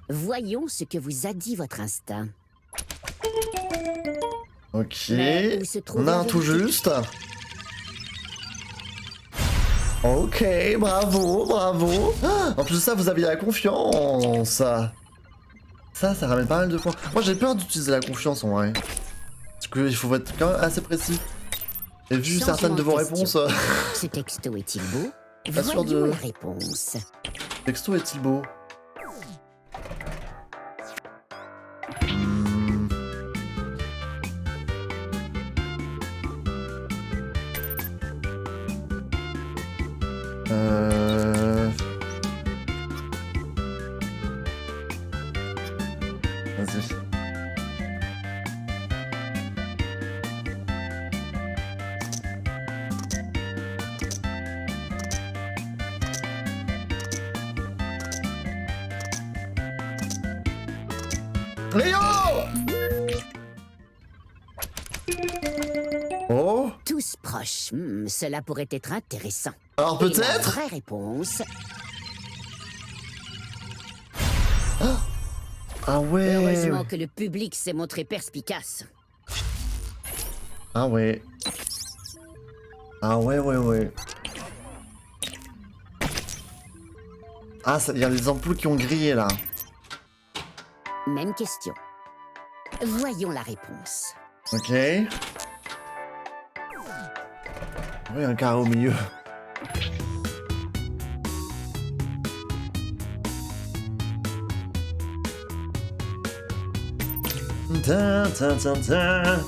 Voyons ce que vous a dit votre instinct. Ok, Mais où se trouve on a la un tout vérité? juste. Ok, bravo, bravo. Ah, en plus de ça, vous aviez la confiance. Ça ramène pas mal de points. Moi, j'ai peur d'utiliser la confiance en vrai. Parce qu'il faut être quand même assez précis. Et vu Changement certaines de vos question. réponses, Ce texto est-il beau? Pas sûr Voyons de- la réponse. texto est-il beau? Hmm. Vas-y. Rio! Oh! Tous proches. Cela pourrait être intéressant. Alors Et la peut-être? vraie réponse... Ah ouais! Heureusement que le public s'est montré perspicace. Ah ouais. Ah ouais, ouais, ouais. Ah, il y a des ampoules qui ont grillé là. Même question. Voyons la réponse. Ok. Oui, un carré au milieu. Tin, tin, tin, tin.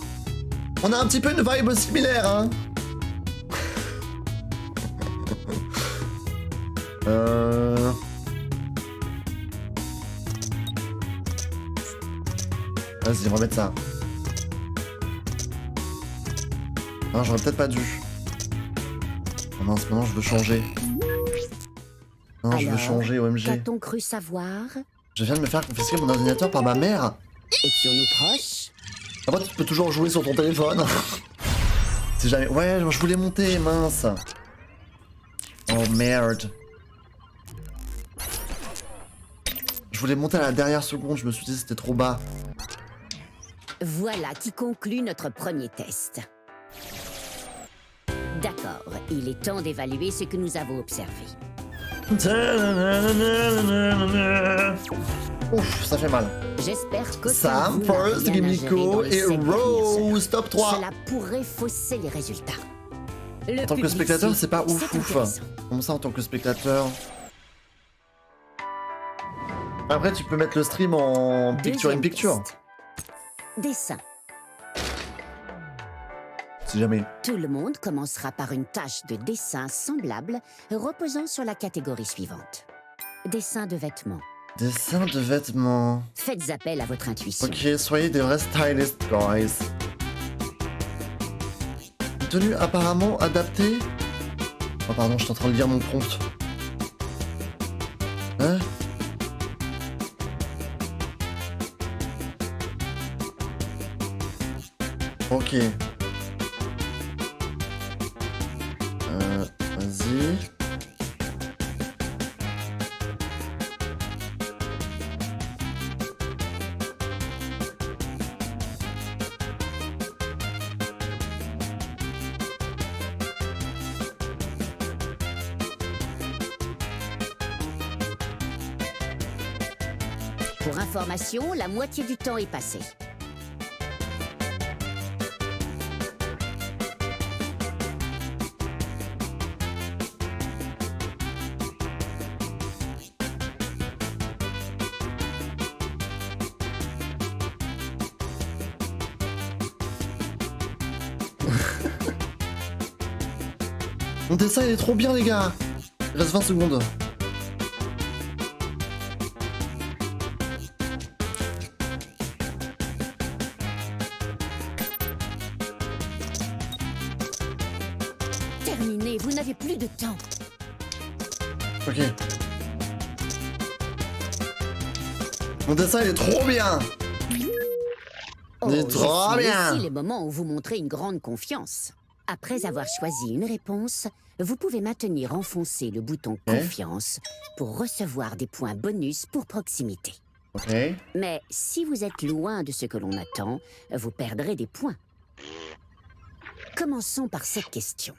On a un petit peu une vibe similaire, hein. Vas-y, on va mettre ça. Non, j'aurais peut-être pas dû. Oh mince, maintenant je veux changer. Non, je veux changer, OMG. Qu'a-t-on cru savoir? Je viens de me faire confisquer mon ordinateur par ma mère. Étions-nous proches? Après, tu peux toujours jouer sur ton téléphone. Si jamais... Ouais, je voulais monter, mince. Oh merde. Je voulais monter à la dernière seconde, je me suis dit c'était trop bas. Voilà qui conclut notre premier test. D'accord, il est temps d'évaluer ce que nous avons observé. Ouf, ça fait mal. J'espère que Sam, Forrest, Gimiko et Rose, top 3. Cela pourrait fausser les résultats. En tant que spectateur, c'est pas ouf ouf. Comment ça en tant que spectateur? Après, tu peux mettre le stream en picture in picture. Dessin. Si jamais. Tout le monde commencera par une tâche de dessin semblable reposant sur la catégorie suivante. Dessin de vêtements. Dessin de vêtements. Faites appel à votre intuition. Ok, soyez des vrais stylists, guys. Une tenue apparemment adaptée. Oh pardon, je suis en train de lire mon prompt. Hein? Ok. Vas-y. Pour information, la moitié du temps est passé. Mon dessin il est trop bien les gars. Il reste 20 secondes. Terminé, vous n'avez plus de temps. Ok. Mon dessin il est trop bien. Il est trop bien. Aussi les moments où vous montrez une grande confiance. Après avoir choisi une réponse, vous pouvez maintenir enfoncé le bouton confiance pour recevoir des points bonus pour proximité. Ok. Mais si vous êtes loin de ce que l'on attend, vous perdrez des points. Commençons par cette question.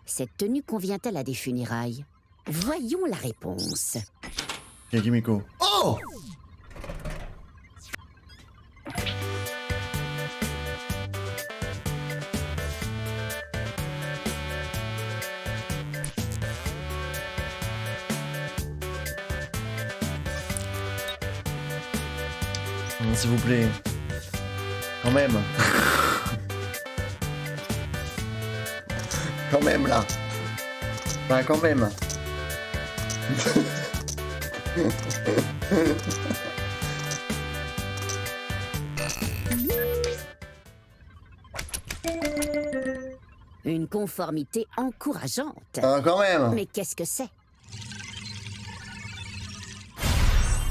Cette tenue convient-elle à des funérailles? Voyons la réponse. Ok, Gimiko. Oh! S'il vous plaît. Quand même. Quand même là. Bah quand même. Une conformité encourageante. Ah, quand même. Mais qu'est-ce que c'est?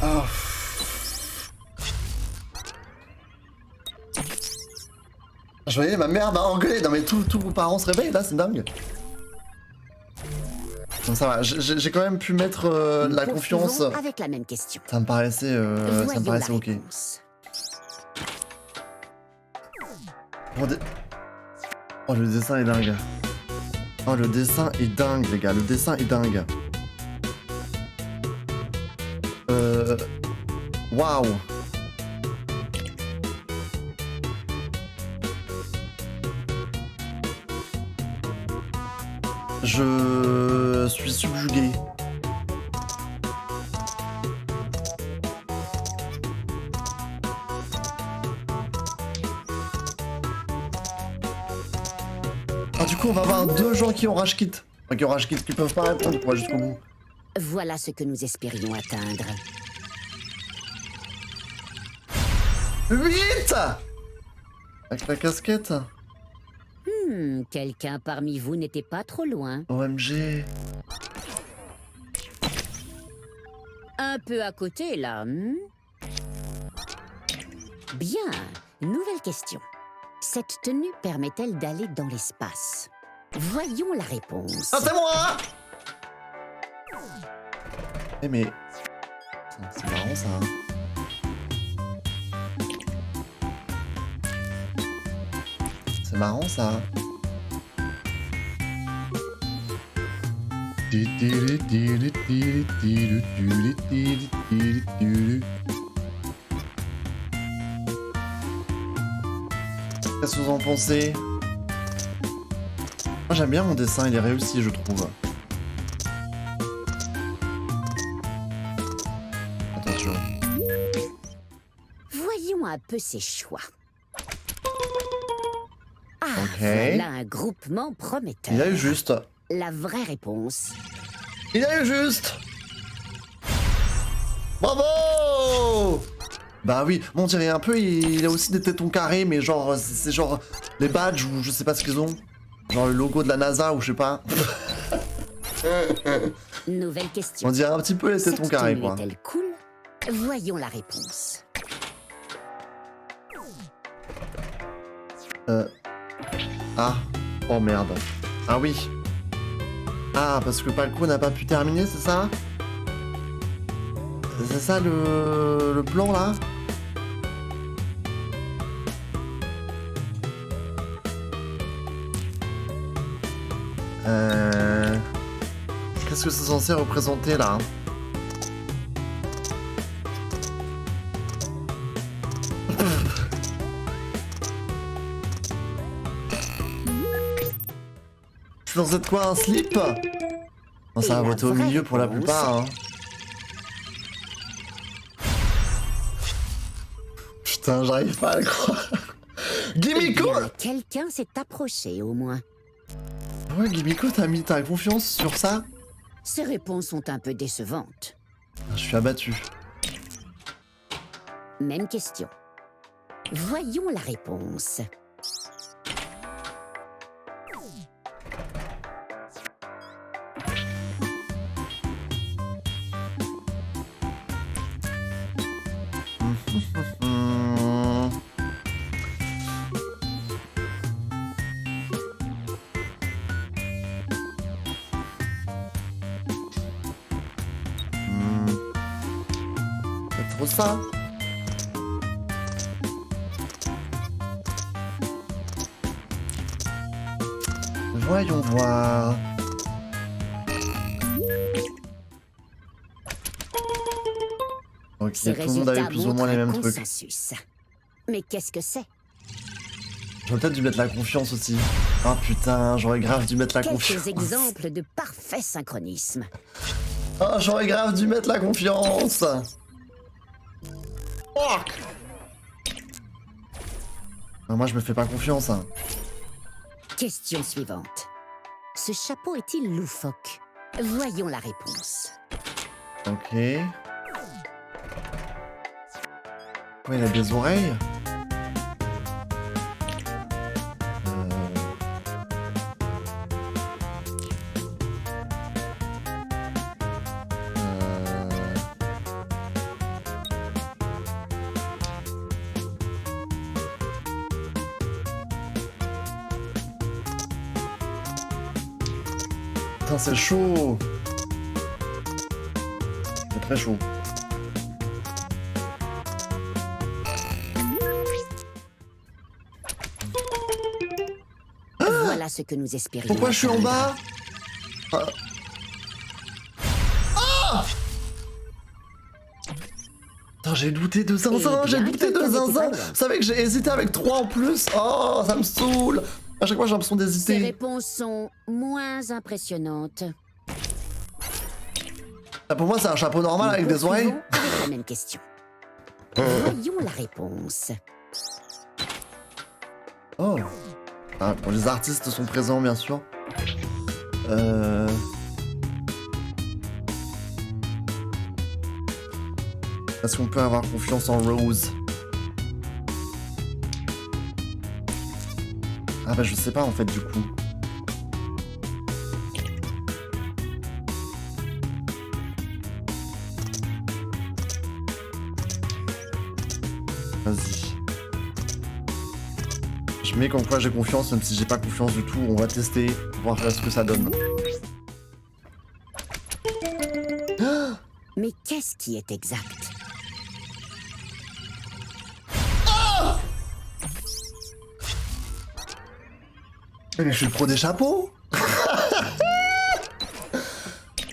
Oh. Je voyais ma mère m'a engueulé. Non mais tous vos parents se réveillent là, c'est dingue. Bon, ça va, j'ai quand même pu mettre la confiance. Avec la même question. Ça me paraissait ok. Oh le dessin est dingue. Oh le dessin est dingue les gars, le dessin est dingue. Waouh. Je suis subjugué. Ah du coup on va avoir deux gens qui ont rage quit. Enfin, qui ont rage quit, qui peuvent pas répondre pour aller jusqu'au bout. Voilà ce que nous espérions atteindre. 8 avec la casquette. Quelqu'un parmi vous n'était pas trop loin. OMG. Un peu à côté, là. Bien. Nouvelle question. Cette tenue permet-elle d'aller dans l'espace? Voyons la réponse. Ah, c'est moi! Eh mais... C'est marrant ça. C'est marrant ça. Qu'est-ce que vous en pensez? Moi j'aime bien mon dessin, il est réussi je trouve. Attention. Voyons un peu ses choix. Ah, Ok. voilà un groupement prometteur. Il a eu juste. La vraie réponse. Il a eu juste. Bravo! Bah oui, bon, on dirait un peu, il a aussi des tétons carrés, mais genre, c'est genre les badges ou je sais pas ce qu'ils ont. Genre le logo de la NASA ou je sais pas. Nouvelle question. On dirait un petit peu les tétons Cette carrés tenue quoi. est-elle cool? Voyons la réponse. Ah, oh merde. Ah oui. Ah, parce que Palco n'a pas pu terminer, c'est ça? C'est ça le plan là? Qu'est-ce que c'est censé représenter là? C'est censé être quoi, un slip? Non, ça va Et la voter au vraie milieu pour la réponse. plupart. Hein. Putain, j'arrive pas à le croire. Gimiko! Eh bien, quelqu'un s'est approché au moins. Ouais, Gimiko, t'as mis ta confiance sur ça? Ces réponses sont un peu décevantes. Je suis abattu. Même question. Voyons la réponse. Hmm. C'est trop ça. Voyons voir. Ok, Ces tout le monde avait résultats plus ou moins les montrent un mêmes trucs. consensus. Mais qu'est-ce que c'est? J'aurais peut-être dû mettre la confiance aussi. Oh putain, j'aurais grave dû mettre la confiance. Quelques exemples de parfait synchronisme. Oh, j'aurais grave dû mettre la confiance. Fuck. Non, moi je me fais pas confiance. Hein. Question suivante. Ce chapeau est-il loufoque? Voyons la réponse. Ok. Ouais, il a des oreilles. Putain, c'est chaud. C'est très chaud. Voilà ce que nous espérions. Pourquoi je suis en bas? Ah. Ah. Putain, j'ai douté de zinzin, Eh j'ai bien, douté de quelqu'un n'était zinzin. pas loin. Vous savez que j'ai hésité avec 3 en plus. Oh, ça me saoule. À chaque fois, j'ai l'impression Ces d'hésiter. réponses sont moins impressionnantes. Ah, pour moi, c'est un chapeau normal avec Nous des oreilles. poursuivons avec la même question. Voyons la réponse. Oh. Ah, bon, les artistes sont présents, bien sûr. Est-ce qu'on peut avoir confiance en Rose? Ah bah je sais pas en fait du coup. Vas-y. Je mets comme quoi j'ai confiance, même si j'ai pas confiance du tout. On va tester, voir ce que ça donne. Mais qu'est-ce qui est exact? Mais je suis le pro des chapeaux.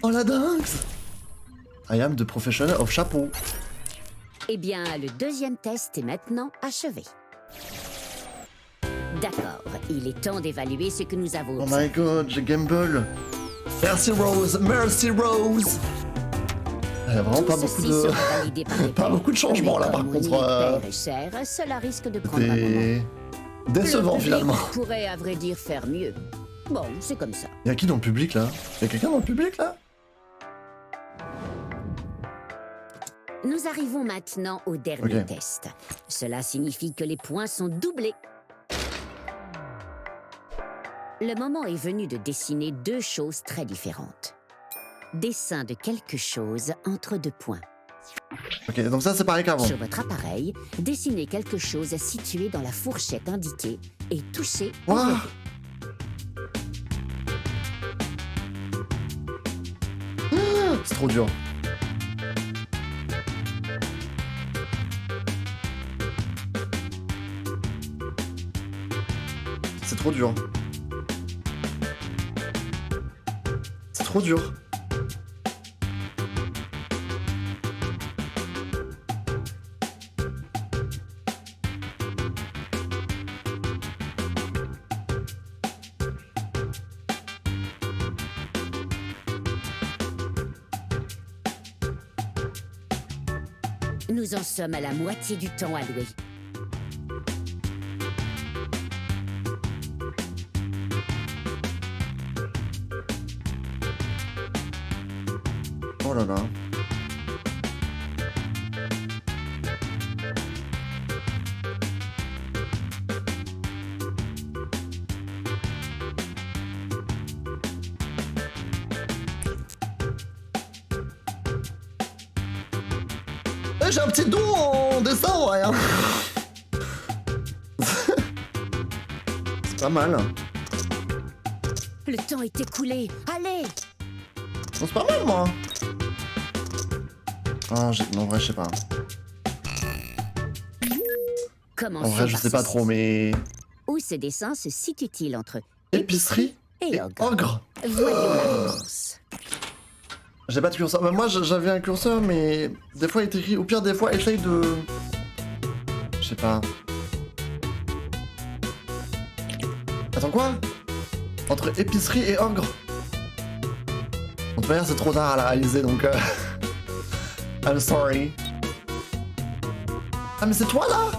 Oh la dingue. I am the professional of chapeau. Eh bien, le deuxième test est maintenant achevé. D'accord, il est temps d'évaluer ce que nous avons Oh observé. my god, j'ai gamble. Merci Rose, merci Rose. Il y a vraiment Tout pas beaucoup ceci de... sera validé par les pas pairs. beaucoup de changements Mais là par comme on contre. y est père et cher, cela risque de prendre un moment. C'est décevant Le public finalement. pourrait à vrai dire faire mieux. Bon, c'est comme ça. Y'a qui dans le public là? Y'a quelqu'un dans le public là? Nous arrivons maintenant au dernier Ok. test. Cela signifie que les points sont doublés. Le moment est venu de dessiner deux choses très différentes. Dessin de quelque chose entre deux points. Ok, donc ça c'est pareil qu'avant. Sur votre appareil, dessinez quelque chose situé dans la fourchette indiquée et touchez Ouah. enlever. C'est trop dur. C'est trop dur. C'est trop dur. Nous en sommes à la moitié du temps alloué. Oh là là. J'ai un petit don en dessin, ouais. Hein. C'est pas mal. Le temps est écoulé. Allez! Non, c'est pas mal, moi. Ah, non, en vrai, je sais pas. Commençons En vrai, je par sais pas ceci. trop, mais... Où ce dessin se situe-t-il entre Épicerie et ogre? ogre. Voyons la réponse. J'ai pas de curseur. Bah, moi, j'avais un curseur, mais des fois, il est écrit. Au pire, des fois, essaye de... Je sais pas. Attends, quoi? Entre épicerie et ogre. De toute manière, c'est trop tard à la réaliser, donc... I'm sorry. Ah, mais c'est toi, là?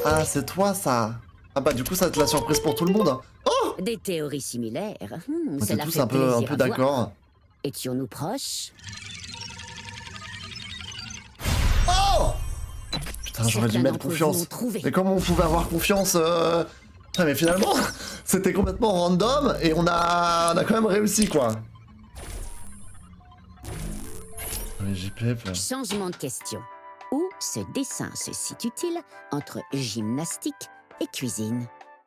Ah, c'est toi, ça. Ah bah, du coup, ça va être la surprise pour tout le monde. Oh! Des théories similaires. On était Cela tous fait un peu plaisir à voir. d'accord. Étions-nous proches? Oh! Putain, j'aurais dû Certains mettre d'entre vous confiance. ont trouvé. Mais comment on pouvait avoir confiance Ah, mais finalement, c'était complètement random et on a quand même réussi, quoi. Mais JPEP... Changement de question. Où ce dessin se situe-t-il entre gymnastique et cuisine?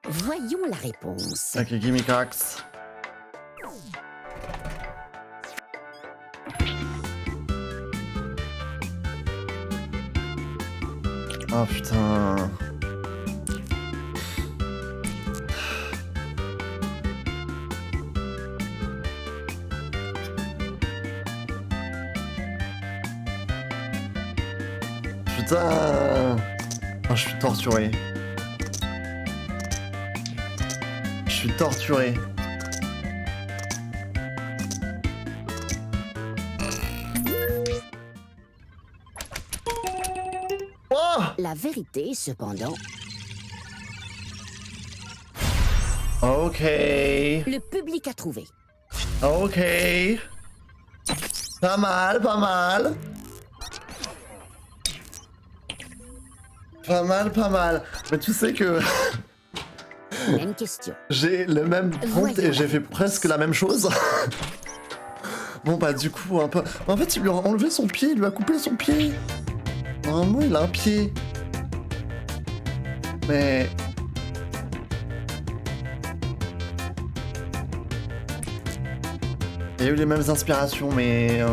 Voyons la réponse. Ok, gimme Cox. Oh putain. Putain. Oh, je suis torturé. Je suis torturé. Oh! La vérité, cependant, Ok. Le public a trouvé. Ok. Pas mal, pas mal. Pas mal, pas mal. Mais tu sais que Même question. j'ai le même prompt et j'ai fait presque la même chose. Bon bah du coup un peu... En fait il lui a enlevé son pied, il lui a coupé son pied. Normalement il a un pied. Mais... Il y a eu les mêmes inspirations mais...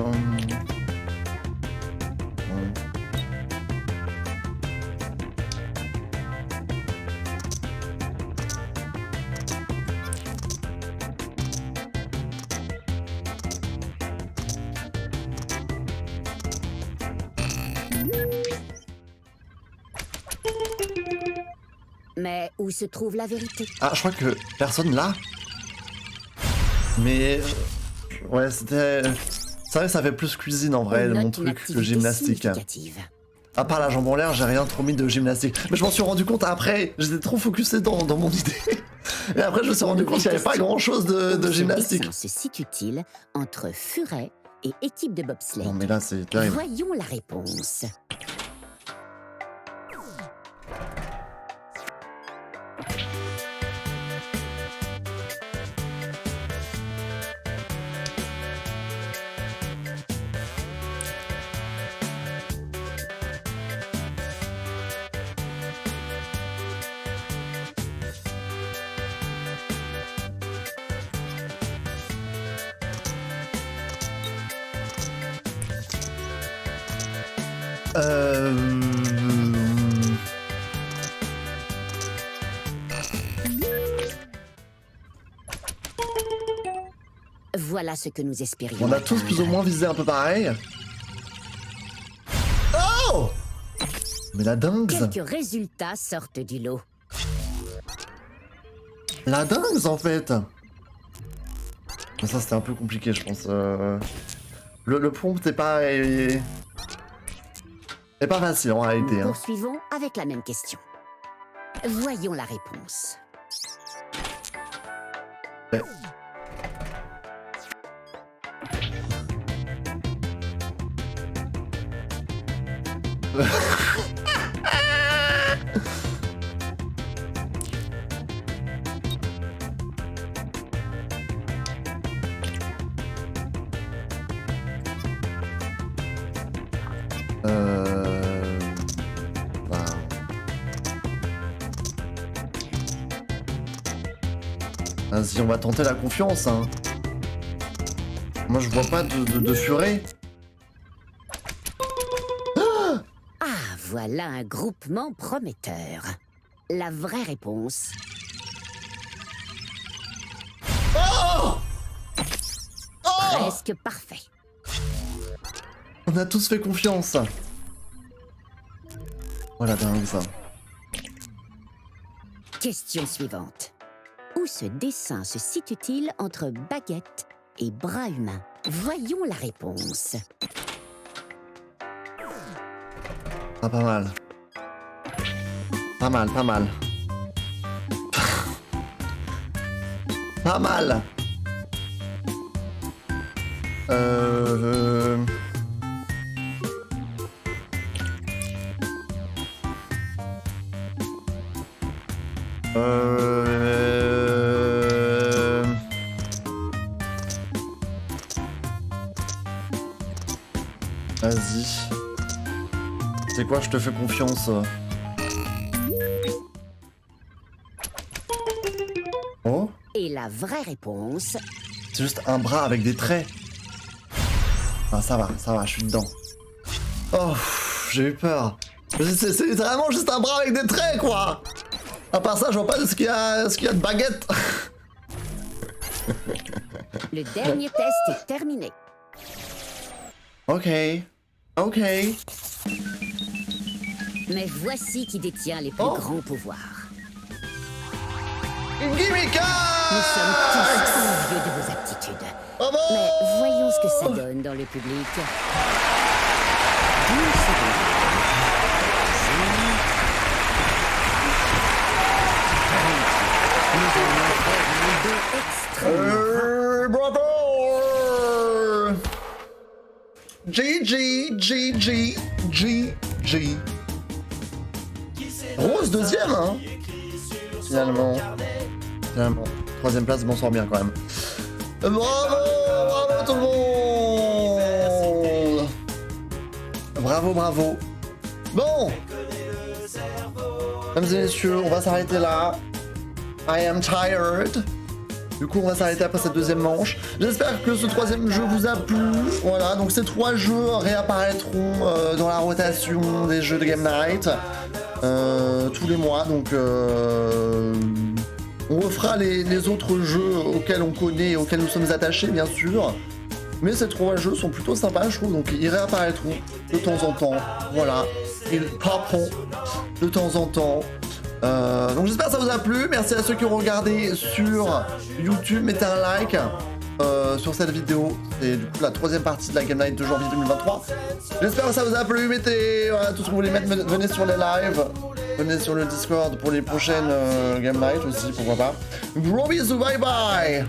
Mais où se trouve la vérité? Ah, je crois que personne là. Mais... ouais, c'était... C'est vrai que ça fait plus cuisine en vrai, On mon note une truc, que activité gymnastique. significative. À part la jambe en l'air, j'ai rien trop mis de gymnastique. Mais je m'en suis rendu compte après, j'étais trop focusé dans mon idée. Et après, je me suis rendu compte qu'il n'y avait pas grand chose de Où gymnastique. ce dessin se situe-t-il entre Furet et équipe de bobsleigh? Non, mais là, c'est terrible. Voyons la réponse. Voilà ce que nous espérions. On a tous plus ou moins visé un peu pareil. Oh! Mais la dingue! Quelques résultats sortent du lot. La dingue en fait! Mais ça c'était un peu compliqué je pense. Le prompt est pas... est pas facile en réalité. Hein. Poursuivons avec la même question. Voyons la réponse. Ouais. Bah. Vas-y, on va tenter la confiance. Hein. Moi, je vois pas de furet. Ah, voilà un groupement prometteur. La vraie réponse. Oh! Oh! Presque parfait. On a tous fait confiance. Oh la dingue ça. Question suivante. Où ce dessin se situe-t-il entre baguette et bras humain? Voyons la réponse. Ah, pas mal. Pas mal, pas mal. Pas mal. Vas-y. C'est quoi, je te fais confiance. Oh? Et la vraie réponse. C'est juste un bras avec des traits. Ah, ça va, je suis dedans. Oh, j'ai eu peur. C'est littéralement juste un bras avec des traits, quoi. À part ça, je vois pas ce qu'il y a de baguette. Le dernier test est terminé. Ok. Ok. Mais voici qui détient les plus Oh. grands pouvoirs. Gimika! Nous sommes tous envieux de vos aptitudes. Oh bon! Mais voyons ce que ça donne dans le public. 12 secondes. Nous Bravo! GG, GG, GG. Rose deuxième, hein? Finalement. Troisième place, m'en sort bien quand même. Bravo! Bravo tout le monde! Bravo, bravo. Bon! Mesdames et messieurs, on va s'arrêter là. I am tired. Du coup, on va s'arrêter après cette deuxième manche. J'espère que ce troisième jeu vous a plu. Voilà, donc ces 3 jeux réapparaîtront dans la rotation des jeux de Game Night tous les mois. Donc, on refera les autres jeux auxquels on connaît et auxquels nous sommes attachés, bien sûr. Mais ces 3 jeux sont plutôt sympas, je trouve. Donc, ils réapparaîtront de temps en temps. Voilà, ils popperont de temps en temps. Donc j'espère que ça vous a plu, merci à ceux qui ont regardé sur YouTube, mettez un like sur cette vidéo, c'est du coup la 3e partie de la Game Night de janvier 2023. J'espère que ça vous a plu, mettez tout ce que vous voulez mettre, venez sur les lives, venez sur le Discord pour les prochaines Game Night aussi, pourquoi pas. Gros bisous, bye bye.